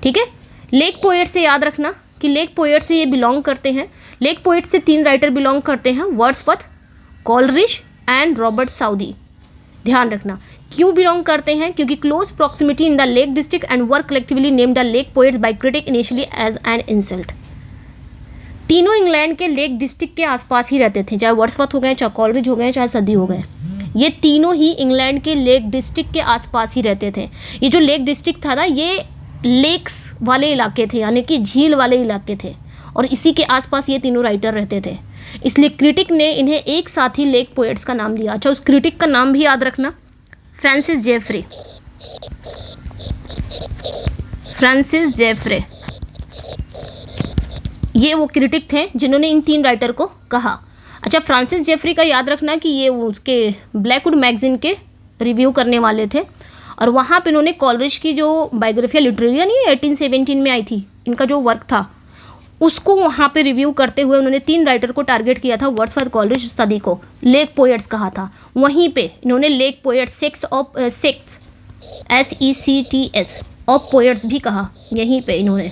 ठीक है। लेक पोएट से याद रखना कि लेक पोएट से ये बिलोंग करते हैं। लेक पोएट से 3 राइटर बिलोंग करते हैं, Wordsworth, Coleridge and Robert Southey. ध्यान रखना क्यों बिलोंग करते हैं, क्योंकि close proximity in the lake district and work collectively named the lake poets by critic initially as an insult. तीनों इंग्लैंड के लेक डिस्ट्रिक्ट के आसपास ही रहते थे, चाहे वर्ड्सवर्थ हो गए, चाहे कोलरिज हो गए, चाहे सदी हो गए। ये तीनों ही इंग्लैंड के लेक डिस्ट्रिक्ट के आसपास ही रहते थे। ये जो लेक डिस्ट्रिक्ट था ना, ये लेक्स वाले इलाके थे, यानी कि झील वाले इलाके थे, और इसी के आसपास ये तीनों राइटर रहते थे। इसलिए क्रिटिक ने इन्हें एक साथ ही लेक पोएट्स का नाम दिया। अच्छा, उस क्रिटिक का नाम भी याद रखना, फ्रांसिस जेफरे। फ्रांसिस जेफरे ये वो क्रिटिक थे जिन्होंने इन 3 राइटर को कहा। अच्छा, फ्रांसिस जेफरी का याद रखना कि ये उसके ब्लैकवुड मैगजीन के रिव्यू करने वाले थे, और वहाँ पे इन्होंने कॉलरिज की जो बायोग्राफिया लिटरेरिया नहीं 1817 में आई थी, इनका जो वर्क था उसको वहाँ पे रिव्यू करते हुए उन्होंने 3 राइटर को टारगेट किया था, वर्ड्सवर्थ, कोलरिज, सदी को लेक पोएट्स कहा था। वहीं पे इन्होंने lake poets, sects SECTS of poets भी कहा। यहीं पे इन्होंने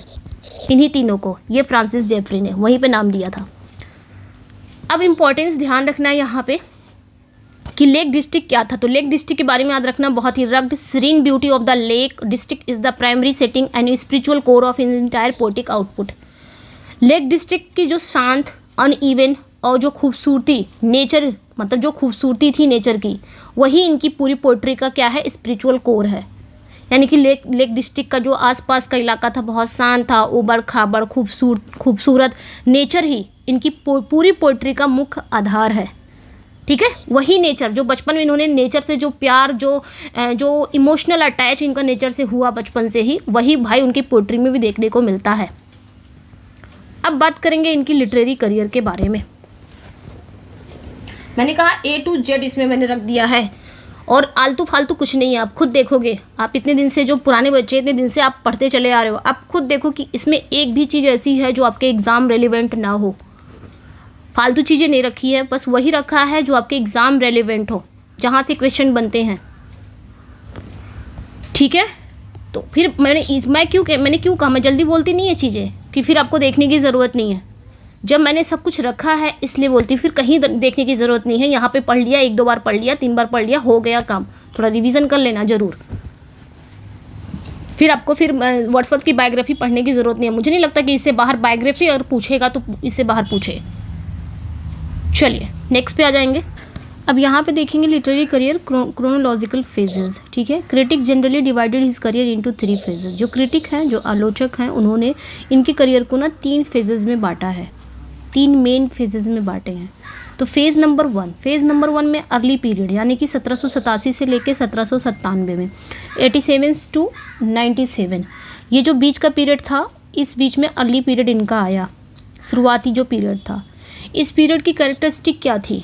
इन्हीं तीनों को, ये फ्रांसिस जेफरी ने वहीं पे नाम दिया था। अब इम्पोर्टेंस ध्यान रखना है यहाँ पे कि लेक डिस्ट्रिक्ट क्या था। तो लेक डिस्ट्रिक्ट के बारे में याद रखना बहुत ही rugged serene beauty of the lake District is the primary setting and spiritual core of entire poetic output. Lake District की जो शांत, अनइवन और जो खूबसूरती नेचर, मतलब जो खूबसूरती थी नेचर की, वही इनकी पूरी पोइट्री का क्या है? स्पिरिचुअल कोर है। यानी कि लेक डिस्ट्रिक्ट का जो आसपास का इलाका था बहुत शांत था, उबड़ खाबड़ खूबसूरत नेचर ही इनकी पूरी पोइट्री का मुख्य आधार है, ठीक है। वही नेचर जो बचपन में इन्होंने नेचर से जो प्यार, जो इमोशनल अटैच इनका नेचर से हुआ बचपन से ही, वही भाई उनकी पोइट्री में भी देखने को मिलता है। अब बात करेंगे इनकी लिटरेरी करियर के बारे में। मैंने कहा A to Z इसमें मैंने रख दिया है, और आलतू फालतू कुछ नहीं है। आप खुद देखोगे, आप इतने दिन से, जो पुराने बच्चे इतने दिन से आप पढ़ते चले आ रहे हो, आप खुद देखो कि इसमें एक भी चीज़ ऐसी है जो आपके एग्ज़ाम रेलिवेंट ना हो। फालतू चीज़ें नहीं रखी है, बस वही रखा है जो आपके एग्ज़ाम रेलिवेंट हो, जहाँ से क्वेश्चन बनते हैं, ठीक है। तो फिर मैंने क्यों कहा, मैं जल्दी बोलती नहीं है चीज़ें कि फिर आपको देखने की ज़रूरत नहीं है। जब मैंने सब कुछ रखा है इसलिए बोलती, फिर कहीं देखने की ज़रूरत नहीं है। यहाँ पे पढ़ लिया, 1-2 बार पढ़ लिया, 3 बार पढ़ लिया, हो गया काम। थोड़ा रिवीजन कर लेना ज़रूर। फिर आपको वर्ड्सवर्थ की बायोग्राफी पढ़ने की ज़रूरत नहीं है। मुझे नहीं लगता कि इससे बाहर बायोग्राफी अगर पूछेगा तो इससे बाहर पूछे। चलिए नेक्स्ट पे आ जाएंगे। अब यहाँ पे देखेंगे लिटरेरी करियर क्रोनोलॉजिकल फेजेस, ठीक है। Critic generally divided his career into 3 phases. जो क्रिटिक हैं, जो आलोचक हैं, उन्होंने इनके करियर को ना 3 फेजेस में बांटा है, 3 मेन फेजेस में बांटे हैं। तो फेज़ नंबर वन में अर्ली पीरियड यानी कि 1787 से लेके 1797 में 87 to 97, ये जो बीच का पीरियड था, इस बीच में अर्ली पीरियड इनका आया, शुरुआती जो पीरियड था। इस पीरियड की कैरेक्टरिस्टिक क्या थी?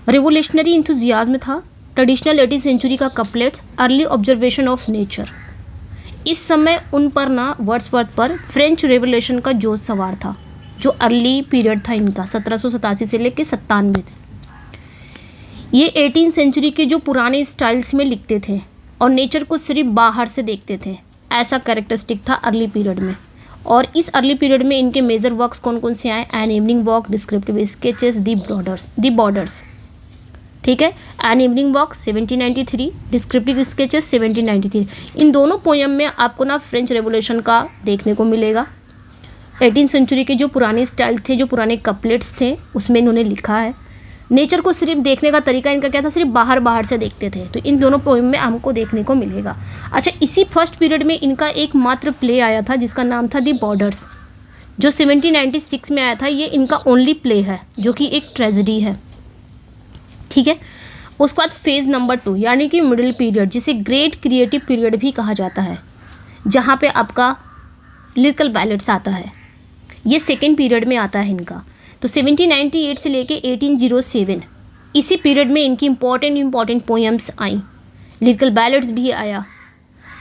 रिवोल्यूशनरी इंथुजियाज्म था, ट्रेडिशनल 18th सेंचुरी का couplets, early observation of nature. इस समय उन पर ना वर्ड्सवर्थ पर फ्रेंच रेवोल्यूशन का जोश सवार था, जो अर्ली पीरियड था इनका 1787 से लेकर 97 थे। ये 18th सेंचुरी के जो पुराने स्टाइल्स में लिखते थे और नेचर को सिर्फ बाहर से देखते थे, ऐसा कैरेक्टरिस्टिक था अर्ली पीरियड में। और इस अर्ली पीरियड में इनके मेजर वर्क्स कौन कौन से आए? An evening walk, descriptive sketches, the borders, ठीक है। An evening walk 1793, descriptive sketches 1793। इन दोनों पोएम में आपको ना फ्रेंच रेवोल्यूशन का देखने को मिलेगा। 18th सेंचुरी के जो पुराने स्टाइल थे, जो पुराने कपलेट्स थे, उसमें इन्होंने लिखा है। नेचर को सिर्फ देखने का तरीका इनका क्या था? सिर्फ बाहर से देखते थे। तो इन दोनों पोएम में हमको देखने को मिलेगा। अच्छा, इसी फर्स्ट पीरियड में इनका एक मात्र प्ले आया था जिसका नाम था दी बॉर्डर्स, जो 1796 में आया था। ये इनका ओनली प्ले है जो कि एक ट्रेजेडी है, ठीक है। उसके बाद फेज़ नंबर 2 यानी कि मिडिल पीरियड, जिसे ग्रेट क्रिएटिव पीरियड भी कहा जाता है, जहाँ पे आपका लिरिकल बैलेट्स आता है। ये सेकेंड पीरियड में आता है इनका। तो 1798 से लेके 1807, इसी पीरियड में इनकी important poems I, lyrical ballads भी आया,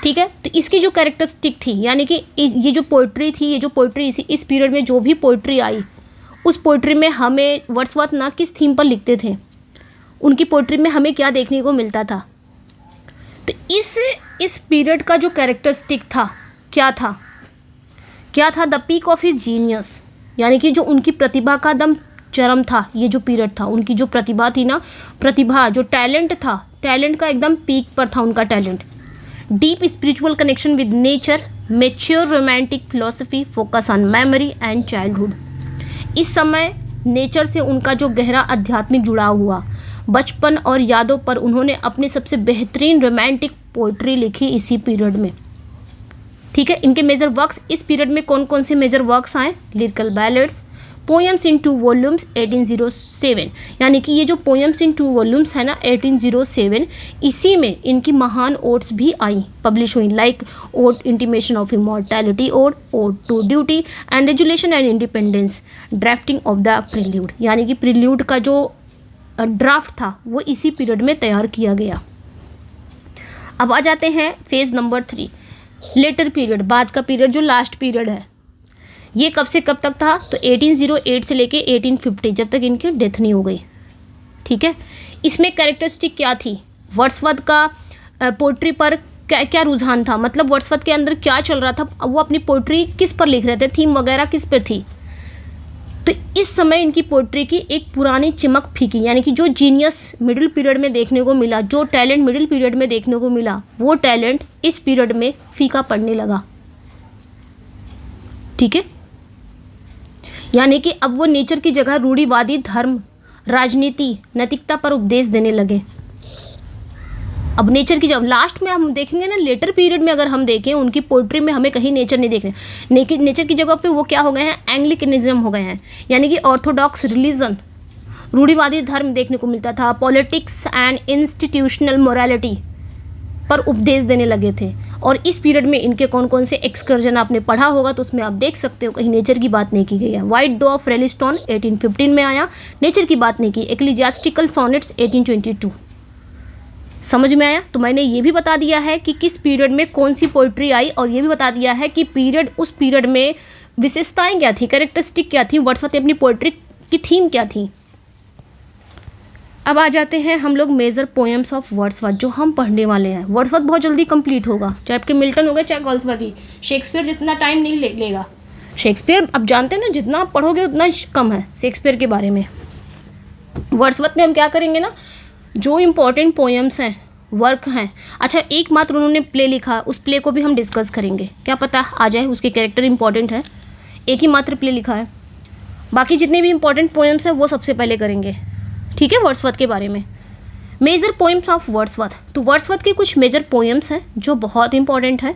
ठीक है। तो इसकी जो कैरेक्टरिस्टिक थी, यानी कि ये जो पोइट्री थी, ये जो पोइट्री इस पीरियड में जो भी पोइट्री आई, उस पोइट्री में हमें वर्ड्सवर्थ ना किस थीम पर लिखते थे, उनकी पोइट्री में हमें क्या देखने को मिलता था? तो इस पीरियड का जो कैरेक्टरिस्टिक था, क्या था? The peak of his genius, यानी कि जो उनकी प्रतिभा का दम चरम था, ये जो पीरियड था, उनकी जो प्रतिभा थी ना, जो टैलेंट था, टैलेंट का एकदम पीक पर था उनका talent. Deep spiritual connection with nature, mature romantic philosophy, focus on memory and childhood. इस समय नेचर से उनका जो गहरा आध्यात्मिक जुड़ाव हुआ, बचपन और यादों पर उन्होंने अपने सबसे बेहतरीन रोमांटिक पोइट्री लिखी इसी पीरियड में, ठीक है। इनके मेजर वर्क्स इस पीरियड में कौन कौन से मेजर वर्क्स आए? Lyrical ballads, poems in 2 volumes 1807, यानी कि ये जो पोएम्स इन 2 वॉल्यूम्स है ना 1807, इसी में इनकी महान ओड्स भी आई, पब्लिश हुई, like ode intimation of immortality, ode to duty and resolution and independence, drafting of the prelude, यानी कि प्रिल्यूड का जो ड्राफ्ट था वो इसी पीरियड में तैयार किया गया। अब आ जाते हैं फेज़ नंबर 3, लेटर पीरियड, बाद का पीरियड, जो लास्ट पीरियड है। ये कब से कब तक था? तो 1808 से लेके 1850, जब तक इनकी डेथ नहीं हो गई, ठीक है। इसमें कैरेक्टरिस्टिक क्या थी? वर्ड्सवर्थ का पोइट्री पर क्या रुझान था, मतलब वर्ड्सवर्थ के अंदर क्या चल रहा था, वो अपनी पोइट्री किस पर लिख रहे थे, थीम वगैरह किस पर थी? तो इस समय इनकी पोइट्री की एक पुरानी चमक फीकी, यानी कि जो जीनियस मिडिल पीरियड में देखने को मिला, जो टैलेंट मिडिल पीरियड में देखने को मिला, वो टैलेंट इस पीरियड में फीका पड़ने लगा, ठीक है। यानी कि अब वो नेचर की जगह रूढ़िवादी धर्म, राजनीति, नैतिकता पर उपदेश देने लगे। अब नेचर की जब लास्ट में हम देखेंगे ना, लेटर पीरियड में अगर हम देखें, उनकी पोइट्री में हमें कहीं नेचर नहीं देखने, नेचर की जगह पे वो क्या हो गए हैं? एंग्लिकनिज्म हो गए हैं, यानी कि ऑर्थोडॉक्स रिलीजन, रूढ़िवादी धर्म देखने को मिलता था। पॉलिटिक्स एंड इंस्टीट्यूशनल मोरालिटी पर उपदेश देने लगे थे। और इस पीरियड में इनके कौन कौन से एक्सकर्जन आपने पढ़ा होगा, तो उसमें आप देख सकते हो कहीं नेचर की बात नहीं की गई है। वाइट डो ऑफ रेलिस्टोन 1815 में आया, नेचर की बात नहीं की। एक्लीजियास्टिकल सोनेट्स 1822, समझ में आया? तो मैंने ये भी बता दिया है कि किस पीरियड में कौन सी पोइट्री आई, और ये भी बता दिया है कि पीरियड, उस पीरियड में विशेषताएं क्या थी, कैरेक्टरिस्टिक क्या थी, वर्ड्सवर्थ अपनी पोइट्री की थीम क्या थी। अब आ जाते हैं हम लोग मेजर पोएम्स ऑफ वर्ड्सवर्थ, जो हम पढ़ने वाले हैं। वर्ड्सवर्थ बहुत जल्दी कंप्लीट होगा, चाहे आपके मिल्टन हो गए चाहे गॉल्सवर्दी। शेक्सपियर जितना टाइम नहीं लेगा। शेक्सपियर अब जानते हैं ना, जितना आप पढ़ोगे उतना कम है शेक्सपियर के बारे में। वर्ड्सवर्थ में हम क्या करेंगे ना, जो इम्पोर्टेंट पोएम्स हैं, वर्क हैं। अच्छा, एकमात्र उन्होंने प्ले लिखा, उस प्ले को भी हम डिस्कस करेंगे, क्या पता आ जाए, उसके कैरेक्टर इंपॉर्टेंट है। एक ही मात्र प्ले लिखा है, बाकी जितने भी इंपॉर्टेंट पोएम्स हैं वो सबसे पहले करेंगे, ठीक है, वर्ड्सवर्थ के बारे में। मेजर पोएम्स ऑफ वर्ड्सवर्थ, तो वर्ड्सवर्थ के कुछ मेजर पोएम्स हैं जो बहुत इंपॉर्टेंट है।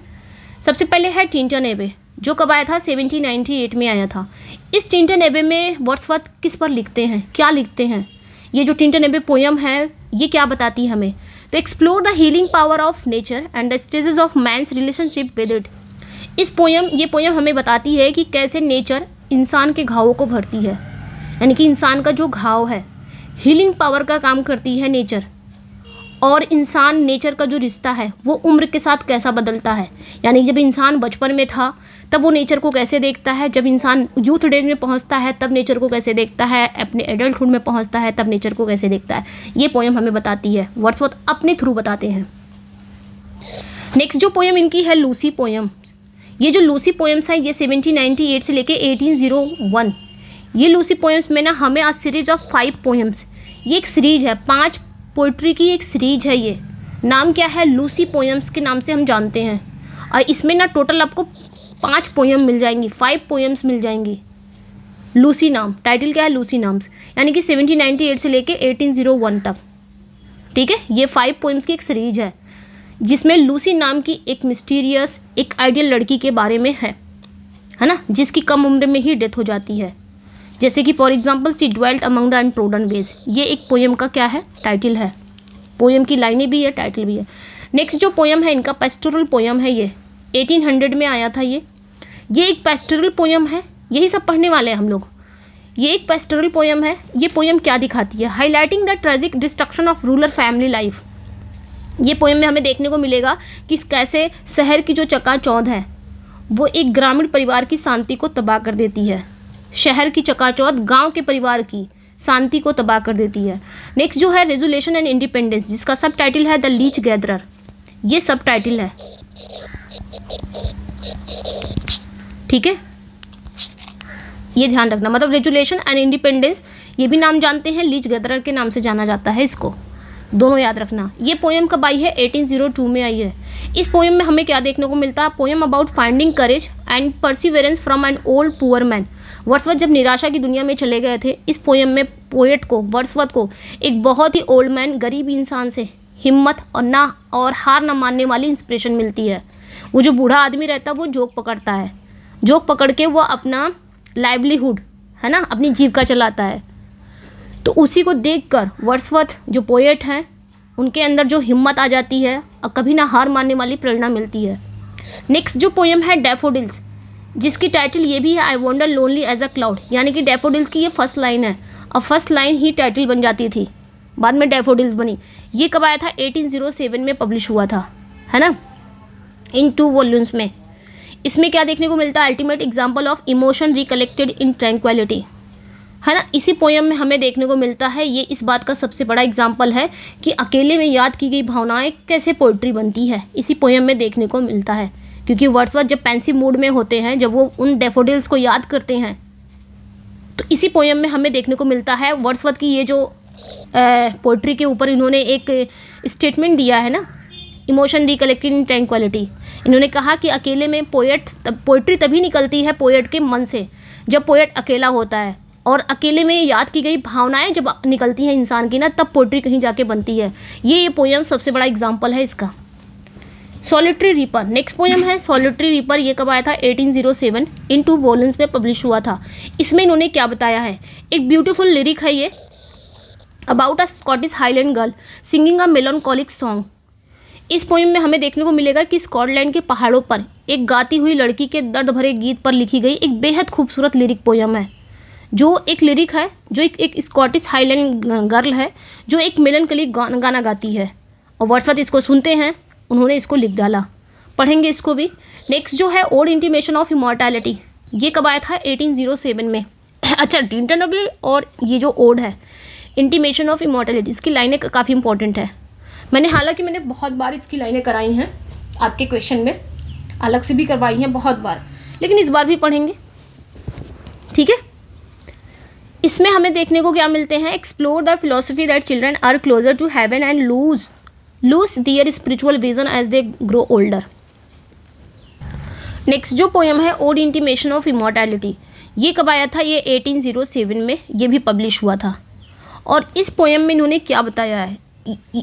सबसे पहले है टिंटन एबे। जो कब आया था, 1798 में आया था। इस टिंटन एबे में वर्ड्सवर्थ किस पर लिखते हैं, क्या लिखते हैं? ये जो टिंटन एबे पोयम है ये क्या बताती है हमें? तो explore the healing power of nature and the stages of man's relationship with it. ये पोयम हमें बताती है कि कैसे नेचर इंसान के घावों को भरती है, यानी कि इंसान का जो घाव है, हीलिंग पावर का काम करती है नेचर। और इंसान नेचर का जो रिश्ता है वो उम्र के साथ कैसा बदलता है, यानी जब इंसान बचपन में था तब वो नेचर को कैसे देखता है, जब इंसान यूथ डेज में पहुंचता है तब नेचर को कैसे देखता है, अपने एडल्टहुड में पहुंचता है तब नेचर को कैसे देखता है। ये पोयम हमें बताती है, वर्ड्सवर्थ अपने थ्रू बताते हैं। नेक्स्ट जो पोयम इनकी है लूसी पोयम। ये जो लूसी पोएम्स हैं ये 1798 से लेके 1801, ये लूसी पोएम्स में ना हमें आज सीरीज ऑफ 5 पोएम्स, ये एक सीरीज है, 5 पोइट्री की एक सीरीज है। ये नाम क्या है, लूसी पोएम्स के नाम से हम जानते हैं। और इसमें ना टोटल आपको 5 पोएम मिल जाएंगी, 5 पोएम्स मिल जाएंगी। लूसी नाम, टाइटल क्या है, लूसी नाम्स, यानी कि 1798 से लेके 1801 तक। ठीक है, ये 5 पोएम्स की एक सीरीज है जिसमें लूसी नाम की एक मिस्टीरियस, एक आइडियल लड़की के बारे में है ना, जिसकी कम उम्र में ही डेथ हो जाती है। जैसे कि for example she dwelt among the untrodden ways, ये एक पोयम का क्या है, टाइटल है। पोयम की लाइनें भी है, टाइटल भी है। नेक्स्ट जो पोयम है इनका पेस्टोरल पोयम है, ये 1800 में आया था। ये एक पेस्टोरल पोयम है, यही सब पढ़ने वाले हैं हम लोग। ये एक पेस्टोरल पोयम है। ये पोयम क्या दिखाती है, highlighting the tragic destruction of rural family life. ये पोयम में हमें देखने को मिलेगा कि कैसे शहर की जो चकाचौंध है वो एक ग्रामीण परिवार की शांति को तबाह कर देती है। शहर की चकाचौंध गांव के परिवार की शांति को तबाह कर देती है। नेक्स्ट जो है रेजोल्यूशन एंड इंडिपेंडेंस, जिसका सब टाइटल है द लीच गैदरर, ये सब टाइटल है। ठीक है, ये ध्यान रखना, मतलब रेजोल्यूशन एंड इंडिपेंडेंस ये भी नाम जानते हैं, लीच गैदरर के नाम से जाना जाता है इसको, दोनों याद रखना। ये पोयम कब आई है, 1802 में आई है। इस पोयम में हमें क्या देखने को मिलता है, poem about finding courage and perseverance from an old poor man. Wordsworth जब निराशा की दुनिया में चले गए थे, इस पोयम में पोएट को, वर्ड्सवर्थ को, एक बहुत ही ओल्ड मैन, गरीब इंसान से हिम्मत और हार न मानने वाली इंस्पिरेशन मिलती है। वो जो बूढ़ा आदमी रहता है वो जोक पकड़ता है, जोक पकड़ के वो अपना लाइवलीहुड है ना, अपनी जीविका चलाता है। तो उसी को देखकर वर्ड्सवर्थ जो पोएट हैं उनके अंदर जो हिम्मत आ जाती है और कभी ना हार मानने वाली प्रेरणा मिलती है। नेक्स्ट जो पोयम है डैफोडिल्स, जिसकी टाइटल ये भी है I wander lonely as a cloud, यानी कि डैफोडिल्स की ये फर्स्ट लाइन है और फर्स्ट लाइन ही टाइटल बन जाती थी, बाद में डैफोडिल्स बनी। ये कब आया था, 1807 में पब्लिश हुआ था, है ना, इन 2 वॉल्यूम्स में। इसमें क्या देखने को मिलता है, ultimate example of emotion recollected in tranquillity, है ना। इसी पोयम में हमें देखने को मिलता है, ये इस बात का सबसे बड़ा एग्जाम्पल है कि अकेले में याद की गई भावनाएं कैसे पोइट्री बनती है, इसी पोयम में देखने को मिलता है। क्योंकि वर्ड्सवर्थ जब पेंसिव मूड में होते हैं, जब वो उन डैफोडिल्स को याद करते हैं, तो इसी पोयम में हमें देखने को मिलता है। वर्ड्सवर्थ की ये जो पोइट्री के ऊपर इन्होंने एक स्टेटमेंट दिया है ना, इमोशन रिकलेक्टेड इन ट्रैंक्विलिटी। इन्होंने कहा कि अकेले में पोइट्री तभी निकलती है पोएट के मन से जब पोएट अकेला होता है, और अकेले में याद की गई भावनाएं जब निकलती हैं इंसान की ना, तब पोइट्री कहीं जाके बनती है। ये पोयम सबसे बड़ा एग्जाम्पल है इसका। सॉलिटरी रीपर, नेक्स्ट पोयम है सॉलिटरी रीपर। ये कब आया था, 1807, इन 2 वॉल्यूम्स में पब्लिश हुआ था। इसमें इन्होंने क्या बताया है, एक ब्यूटीफुल लिरिक है ये, about a Scottish highland girl singing a melancholic song. इस पोयम में हमें देखने को मिलेगा कि स्कॉटलैंड के पहाड़ों पर एक गाती हुई लड़की के दर्द भरे गीत पर लिखी गई एक बेहद खूबसूरत लिरिक पोयम है, जो एक लिरिक है, जो एक स्कॉटिश हाईलैंड गर्ल है जो एक मेलनकॉलिक गाना गाती है। और वर्ड्सवर्थ इसको सुनते हैं, उन्होंने इसको लिख डाला, पढ़ेंगे इसको भी। नेक्स्ट जो है ओड इंटीमेशन ऑफ इमॉर्टैलिटी, ये कब आया था, 1807 में। अच्छा, टिंटन एबे और ये जो ओड है इंटीमेशन ऑफ इमॉर्टैलिटी, इसकी लाइनें काफ़ी इंपॉर्टेंट है। हालांकि मैंने बहुत बार इसकी लाइनें कराई हैं आपके क्वेश्चन में, अलग से भी करवाई हैं बहुत बार, लेकिन इस बार भी पढ़ेंगे, ठीक है। इसमें हमें देखने को क्या मिलते हैं, explore the philosophy that children are closer to heaven and lose their spiritual vision as they grow older. Next जो पोयम है ओड इंटीमेशन ऑफ इमॉर्टैलिटी, ये कब आया था, ये 1807 में, ये भी पब्लिश हुआ था। और इस पोयम में इन्होंने क्या बताया है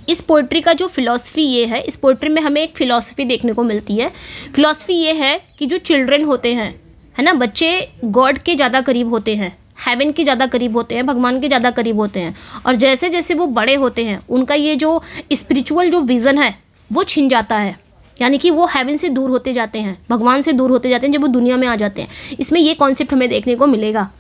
इस पोइट्री का जो फिलॉसफी ये है, इस पोइट्री में हमें एक फ़िलॉसफी देखने को मिलती है। फिलॉसफी ये है कि जो चिल्ड्रन होते हैं, है ना, बच्चे गॉड के ज़्यादा करीब होते हैं, हेवन के ज़्यादा करीब होते हैं, भगवान के ज़्यादा करीब होते हैं। और जैसे जैसे वो बड़े होते हैं उनका ये जो स्पिरिचुअल जो विज़न है वो छिन जाता है, यानी कि वो हेवन से दूर होते जाते हैं, भगवान से दूर होते जाते हैं जब वो दुनिया में आ जाते हैं। इसमें ये कॉन्सेप्ट हमें देखने को मिलेगा।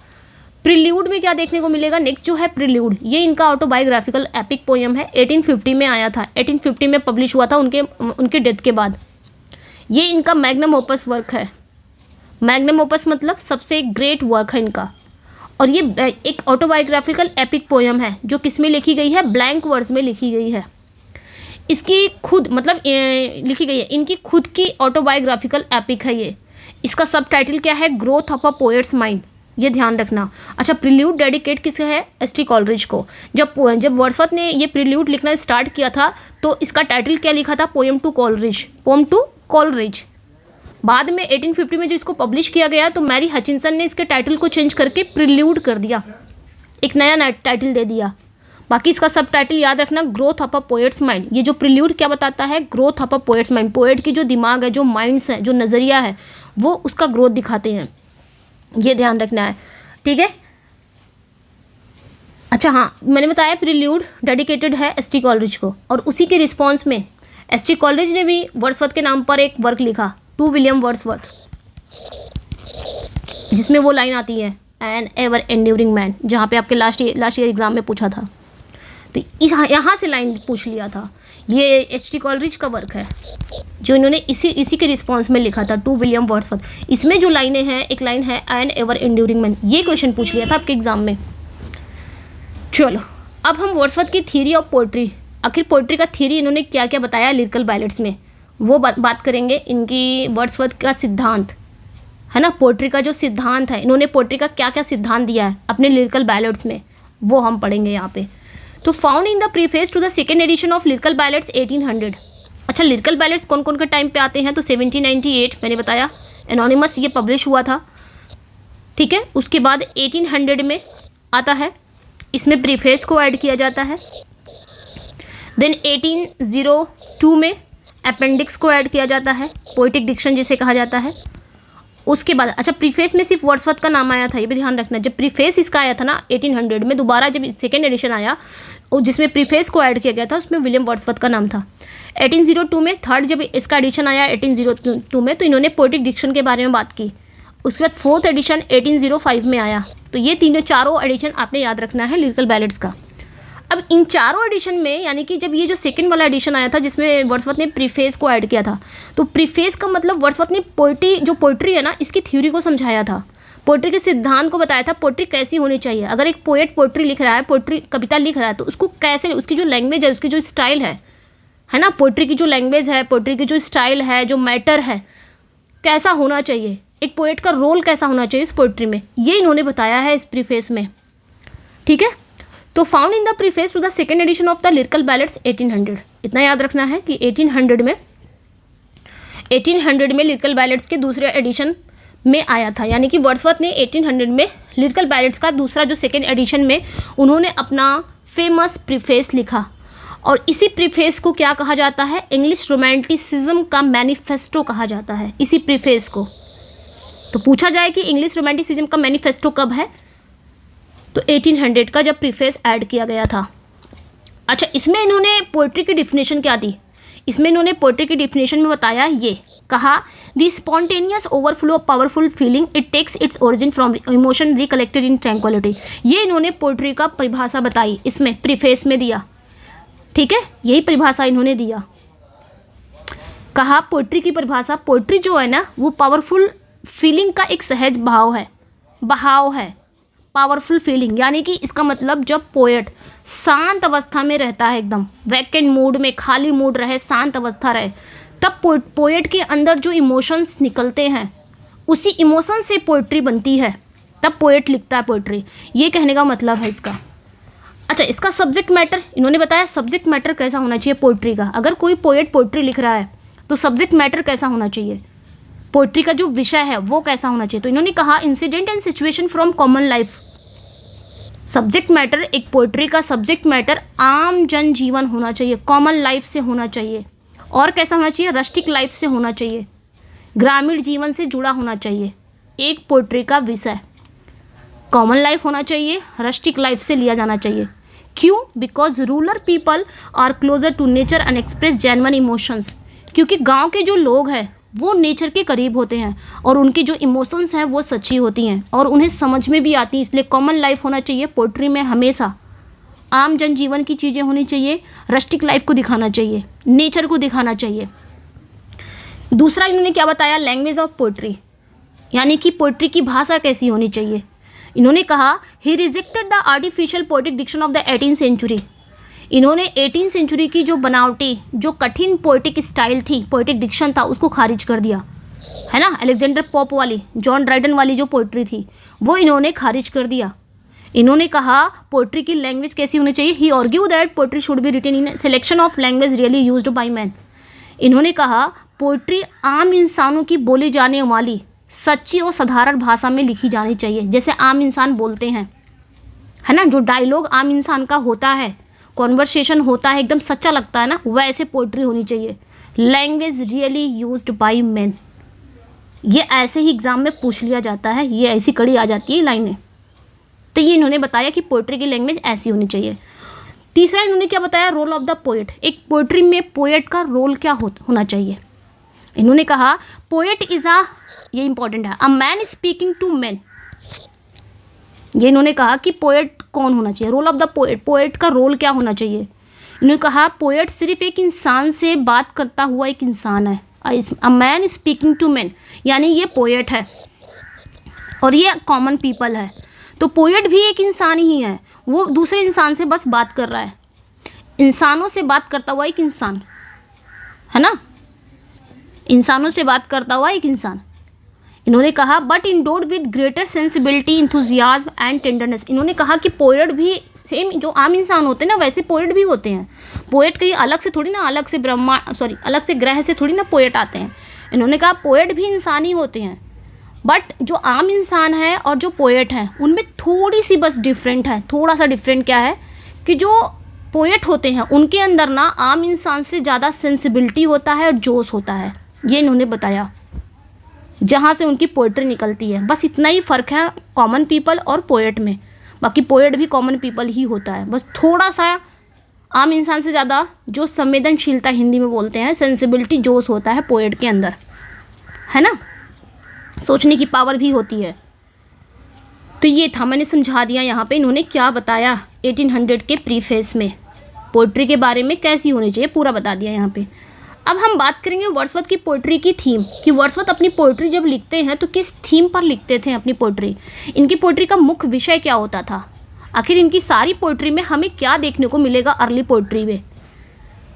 प्रील्यूड में क्या देखने को मिलेगा, नेक्स्ट जो है प्रील्यूड, ये इनका ऑटोबायोग्राफिकल एपिक पोएम है, 1850 में आया था, 1850 में पब्लिश हुआ था उनके डेथ के बाद। ये इनका मैग्नम ओपस वर्क है। मैग्नम ओपस मतलब सबसे ग्रेट वर्क है इनका। और ये एक ऑटोबायोग्राफिकल एपिक पोएम है जो किस में लिखी गई है, ब्लैंक वर्ड्स में लिखी गई है। इसकी खुद मतलब लिखी गई है, इनकी खुद की ऑटोबायोग्राफिकल एपिक है ये। इसका सब टाइटल क्या है, growth of a poets mind, ये ध्यान रखना। अच्छा, प्रील्यूड डेडिकेट किसे है, एस.टी. कॉलरिज को। जब वर्ड्सवर्थ ने ये प्रील्यूड लिखना स्टार्ट किया था तो इसका टाइटल क्या लिखा था, पोएम टू कॉलरिज। बाद में 1850 में जो इसको पब्लिश किया गया तो मैरी हचिंसन ने इसके टाइटल को चेंज करके प्रील्यूड कर दिया, एक नया टाइटल दे दिया। बाकी इसका सब टाइटल याद रखना, growth of a poets mind. ये जो प्रील्यूड क्या बताता है, growth of a poets mind, poet की जो दिमाग है, जो माइंड्स है, जो नज़रिया है, वो उसका ग्रोथ दिखाते हैं, ये ध्यान रखना है, ठीक है। अच्छा हाँ, मैंने बताया प्रील्यूड डेडिकेटेड है एस.टी. कॉलरिज को, और उसी के रिस्पॉन्स में एस.टी. कॉलरिज ने भी वर्ड्सवर्थ के नाम पर एक वर्क लिखा, टू विलियम वर्ड्सवर्थ, जिसमें वो लाइन आती है, एन एवर एंड्यूरिंग मैन, जहाँ पे आपके लास्ट ईयर एग्जाम में पूछा था, तो यहाँ से लाइन पूछ लिया था। ये एच.टी. कॉलरिज का वर्क है जो इन्होंने इसी के रिस्पॉन्स में लिखा था, टू विलियम वर्ड्सवर्थ। इसमें जो लाइनें हैं, एक लाइन है एन एवर एंड्यूरिंग मैन, ये क्वेश्चन पूछ लिया था आपके एग्जाम में। चलो अब हम वर्ड्सवर्थ की थ्योरी ऑफ पोइट्री, आखिर पोइट्री का थ्योरी इन्होंने क्या क्या बताया लिरिकल बैलेट्स में, वो बात करेंगे। इनकी वर्ड्सवर्थ का सिद्धांत है ना, पोइट्री का जो सिद्धांत है, इन्होंने पोइट्री का क्या क्या सिद्धांत दिया है अपने लिरिकल बैलेट्स में, वो हम पढ़ेंगे यहाँ पे। तो found in the preface to the second edition of lyrical ballads 1800। अच्छा, लिरिकल बैलेट्स कौन कौन के टाइम पे आते हैं, तो 1798 मैंने बताया एनोनिमस ये पब्लिश हुआ था, ठीक है। उसके बाद 1800 में आता है, इसमें प्रीफेस को ऐड किया जाता है। देन 1802 में अपेंडिक्स को ऐड किया जाता है, पोइटिक डिक्शन जिसे कहा जाता है। उसके बाद अच्छा, प्रीफेस में सिर्फ वर्ड्सवर्थ का नाम आया था, ये भी ध्यान रखना। जब प्रीफेस इसका आया था ना 1800 में, दोबारा जब सेकेंड एडिशन आया और जिसमें प्रीफेस को ऐड किया गया था, उसमें विलियम वर्ड्सवर्थ का नाम था। 1802 में थर्ड जब इसका एडिशन आया 1802 में, तो इन्होंने पोइटिक डिक्शन के बारे में बात की। उसके बाद फोर्थ एडिशन 1805 में आया। तो ये चारों एडिशन आपने याद रखना है लिरिकल बैलेट्स का। अब इन चारों एडिशन में, यानी कि जब ये जो सेकंड वाला एडिशन आया था जिसमें वर्ड्सवर्थ ने प्रीफेस को ऐड किया था, तो प्रीफेस का मतलब वर्ड्सवर्थ ने पोइट्री है ना, इसकी थ्योरी को समझाया था, पोइट्री के सिद्धांत को बताया था, पोइट्री कैसी होनी चाहिए। अगर एक पोएट पोइट्री लिख रहा है, पोइट्री कविता लिख रहा है, तो उसको कैसे, उसकी जो लैंग्वेज है, उसकी जो स्टाइल है ना, पोइट्री की जो लैंग्वेज है, पोइट्री की जो स्टाइल है, जो मैटर है, कैसा होना चाहिए, एक पोएट का रोल कैसा होना चाहिए इस पोइट्री में, ये इन्होंने बताया है इस प्रीफेस में, ठीक है। तो found in the preface to the second edition of the lyrical ballads 1800, इतना याद रखना है कि 1800 में लिरिकल बैलेट्स के दूसरे एडिशन में आया था। यानी कि वर्ड्सवर्थ ने 1800 में लिरिकल बैलेट्स का दूसरा जो सेकेंड एडिशन में उन्होंने अपना फेमस प्रीफेस लिखा, और इसी प्रीफेस को क्या कहा जाता है, इंग्लिश रोमांटिसिज्म का मैनिफेस्टो कहा जाता है इसी प्रीफेस को। तो पूछा जाए कि इंग्लिश रोमांटिसिज्म का मैनिफेस्टो कब है, तो 1800 का जब प्रीफेस ऐड किया गया था। अच्छा, इसमें इन्होंने पोइट्री की डिफिनेशन क्या दी, इसमें इन्होंने पोइट्री की डिफिनेशन में बताया, ये कहा the spontaneous overflow of powerful feeling, it takes its origin from emotion recollected in tranquillity. ये इन्होंने पोइट्री का परिभाषा बताई, इसमें प्रीफेस में दिया, ठीक है, यही परिभाषा इन्होंने दिया। कहा पोइट्री की परिभाषा, पोइट्री जो है ना वो पावरफुल फीलिंग का एक सहज बहाव है, पावरफुल फीलिंग, यानी कि इसका मतलब जब पोएट शांत अवस्था में रहता है, एकदम वैकेंट मूड में, खाली मूड रहे, शांत अवस्था रहे, तब पोएट के अंदर जो इमोशंस निकलते हैं, उसी इमोशन से पोइट्री बनती है, तब पोएट लिखता है पोइट्री, ये कहने का मतलब है इसका। अच्छा, इसका सब्जेक्ट मैटर इन्होंने बताया, सब्जेक्ट मैटर कैसा होना चाहिए पोइट्री का। अगर कोई पोएट पोइट्री लिख रहा है तो सब्जेक्ट मैटर कैसा होना चाहिए, पोइट्री का जो विषय है वो कैसा होना चाहिए। तो इन्होंने कहा incident and situation from common life, subject matter, एक पोइट्री का सब्जेक्ट मैटर आम जन जीवन होना चाहिए, कॉमन लाइफ से होना चाहिए। और कैसा होना चाहिए? रस्टिक लाइफ से होना चाहिए, ग्रामीण जीवन से जुड़ा होना चाहिए। एक पोइट्री का विषय कॉमन लाइफ होना चाहिए, रस्टिक लाइफ से लिया जाना चाहिए। क्यों? Because rural people are closer to nature and express genuine emotions. क्योंकि गांव के जो लोग हैं वो नेचर के करीब होते हैं और उनकी जो इमोशंस हैं वो सच्ची होती हैं और उन्हें समझ में भी आती हैं। इसलिए कॉमन लाइफ होना चाहिए पोइट्री में, हमेशा आम जनजीवन की चीज़ें होनी चाहिए, रस्टिक लाइफ को दिखाना चाहिए, नेचर को दिखाना चाहिए। दूसरा इन्होंने क्या बताया? लैंग्वेज ऑफ पोइट्री, यानी कि पोइट्री की भाषा कैसी होनी चाहिए। इन्होंने कहा he rejected the artificial poetic diction of the 18th century. इन्होंने 18th सेंचुरी की जो बनावटी, जो कठिन पोएटिक स्टाइल थी, पोएटिक डिक्शन था, उसको खारिज कर दिया, है ना। अलेक्जेंडर पोप वाली, जॉन ड्राइडन वाली जो पोइट्री थी वो इन्होंने खारिज कर दिया। इन्होंने कहा पोइट्री की लैंग्वेज कैसी होनी चाहिए। He argue that poetry should be written in selection of language really used by man. इन्होंने कहा पोइट्री आम इंसानों की बोली जाने वाली सच्ची और साधारण भाषा में लिखी जानी चाहिए, जैसे आम इंसान बोलते हैं, है ना। जो डायलॉग आम इंसान का होता है, कॉन्वर्सेशन होता है, एकदम सच्चा लगता है ना, वैसे पोइट्री होनी चाहिए। Language really used by man, ये ऐसे ही एग्जाम में पूछ लिया जाता है, ये ऐसी कड़ी आ जाती है लाइनें। तो ये इन्होंने बताया कि पोइट्री की लैंग्वेज ऐसी होनी चाहिए। तीसरा इन्होंने क्या बताया? Role of the poet. एक पोइट्री में पोएट का रोल क्या होना चाहिए। इन्होंने कहा पोएट इज ये इंपॉर्टेंट है, a man speaking to man. ये इन्होंने कहा कि पोएट कौन होना चाहिए, role of the poet, poet का रोल क्या होना चाहिए। इन्होंने कहा पोएट सिर्फ एक इंसान से बात करता हुआ एक इंसान है, a man speaking to man, यानी ये पोएट है और ये कॉमन पीपल है। तो पोएट भी एक इंसान ही है, वो दूसरे इंसान से बस बात कर रहा है, इंसानों से बात करता हुआ एक इंसान, है ना, इंसानों से बात करता हुआ एक इंसान। इन्होंने कहा but endowed with greater sensibility, enthusiasm and tenderness. इन्होंने कहा कि पोएट भी सेम जो आम इंसान होते हैं ना, वैसे पोएट भी होते हैं। पोएट कहीं अलग से थोड़ी ना, अलग से ग्रह से थोड़ी ना पोएट आते हैं। इन्होंने कहा पोएट भी इंसान ही होते हैं, बट जो आम इंसान है और जो पोएट है उनमें थोड़ी सी बस डिफरेंट है। थोड़ा सा डिफरेंट क्या है कि जो पोएट होते हैं उनके अंदर ना आम इंसान से ज़्यादा सेंसिबिलिटी होता है और जोश होता है, ये इन्होंने बताया, जहाँ से उनकी पोएट्री निकलती है। बस इतना ही फ़र्क है कॉमन पीपल और पोएट में, बाकी पोएट भी कॉमन पीपल ही होता है, बस थोड़ा सा आम इंसान से ज़्यादा जो संवेदनशीलता, हिंदी में बोलते हैं सेंसिबिलिटी, जोश होता है पोएट के अंदर, है ना, सोचने की पावर भी होती है। तो ये था, मैंने समझा दिया यहाँ पे इन्होंने क्या बताया 1800 के प्रीफेस में पोइट्री के बारे में कैसी होनी चाहिए, पूरा बता दिया यहाँ पे। अब हम बात करेंगे वर्ड्सवर्थ की पोइट्री की थीम, कि वर्ड्सवर्थ अपनी पोइट्री जब लिखते हैं तो किस थीम पर लिखते थे अपनी पोइट्री, इनकी पोइट्री का मुख्य विषय क्या होता था, आखिर इनकी सारी पोइट्री में हमें क्या देखने को मिलेगा अर्ली पोइट्री में।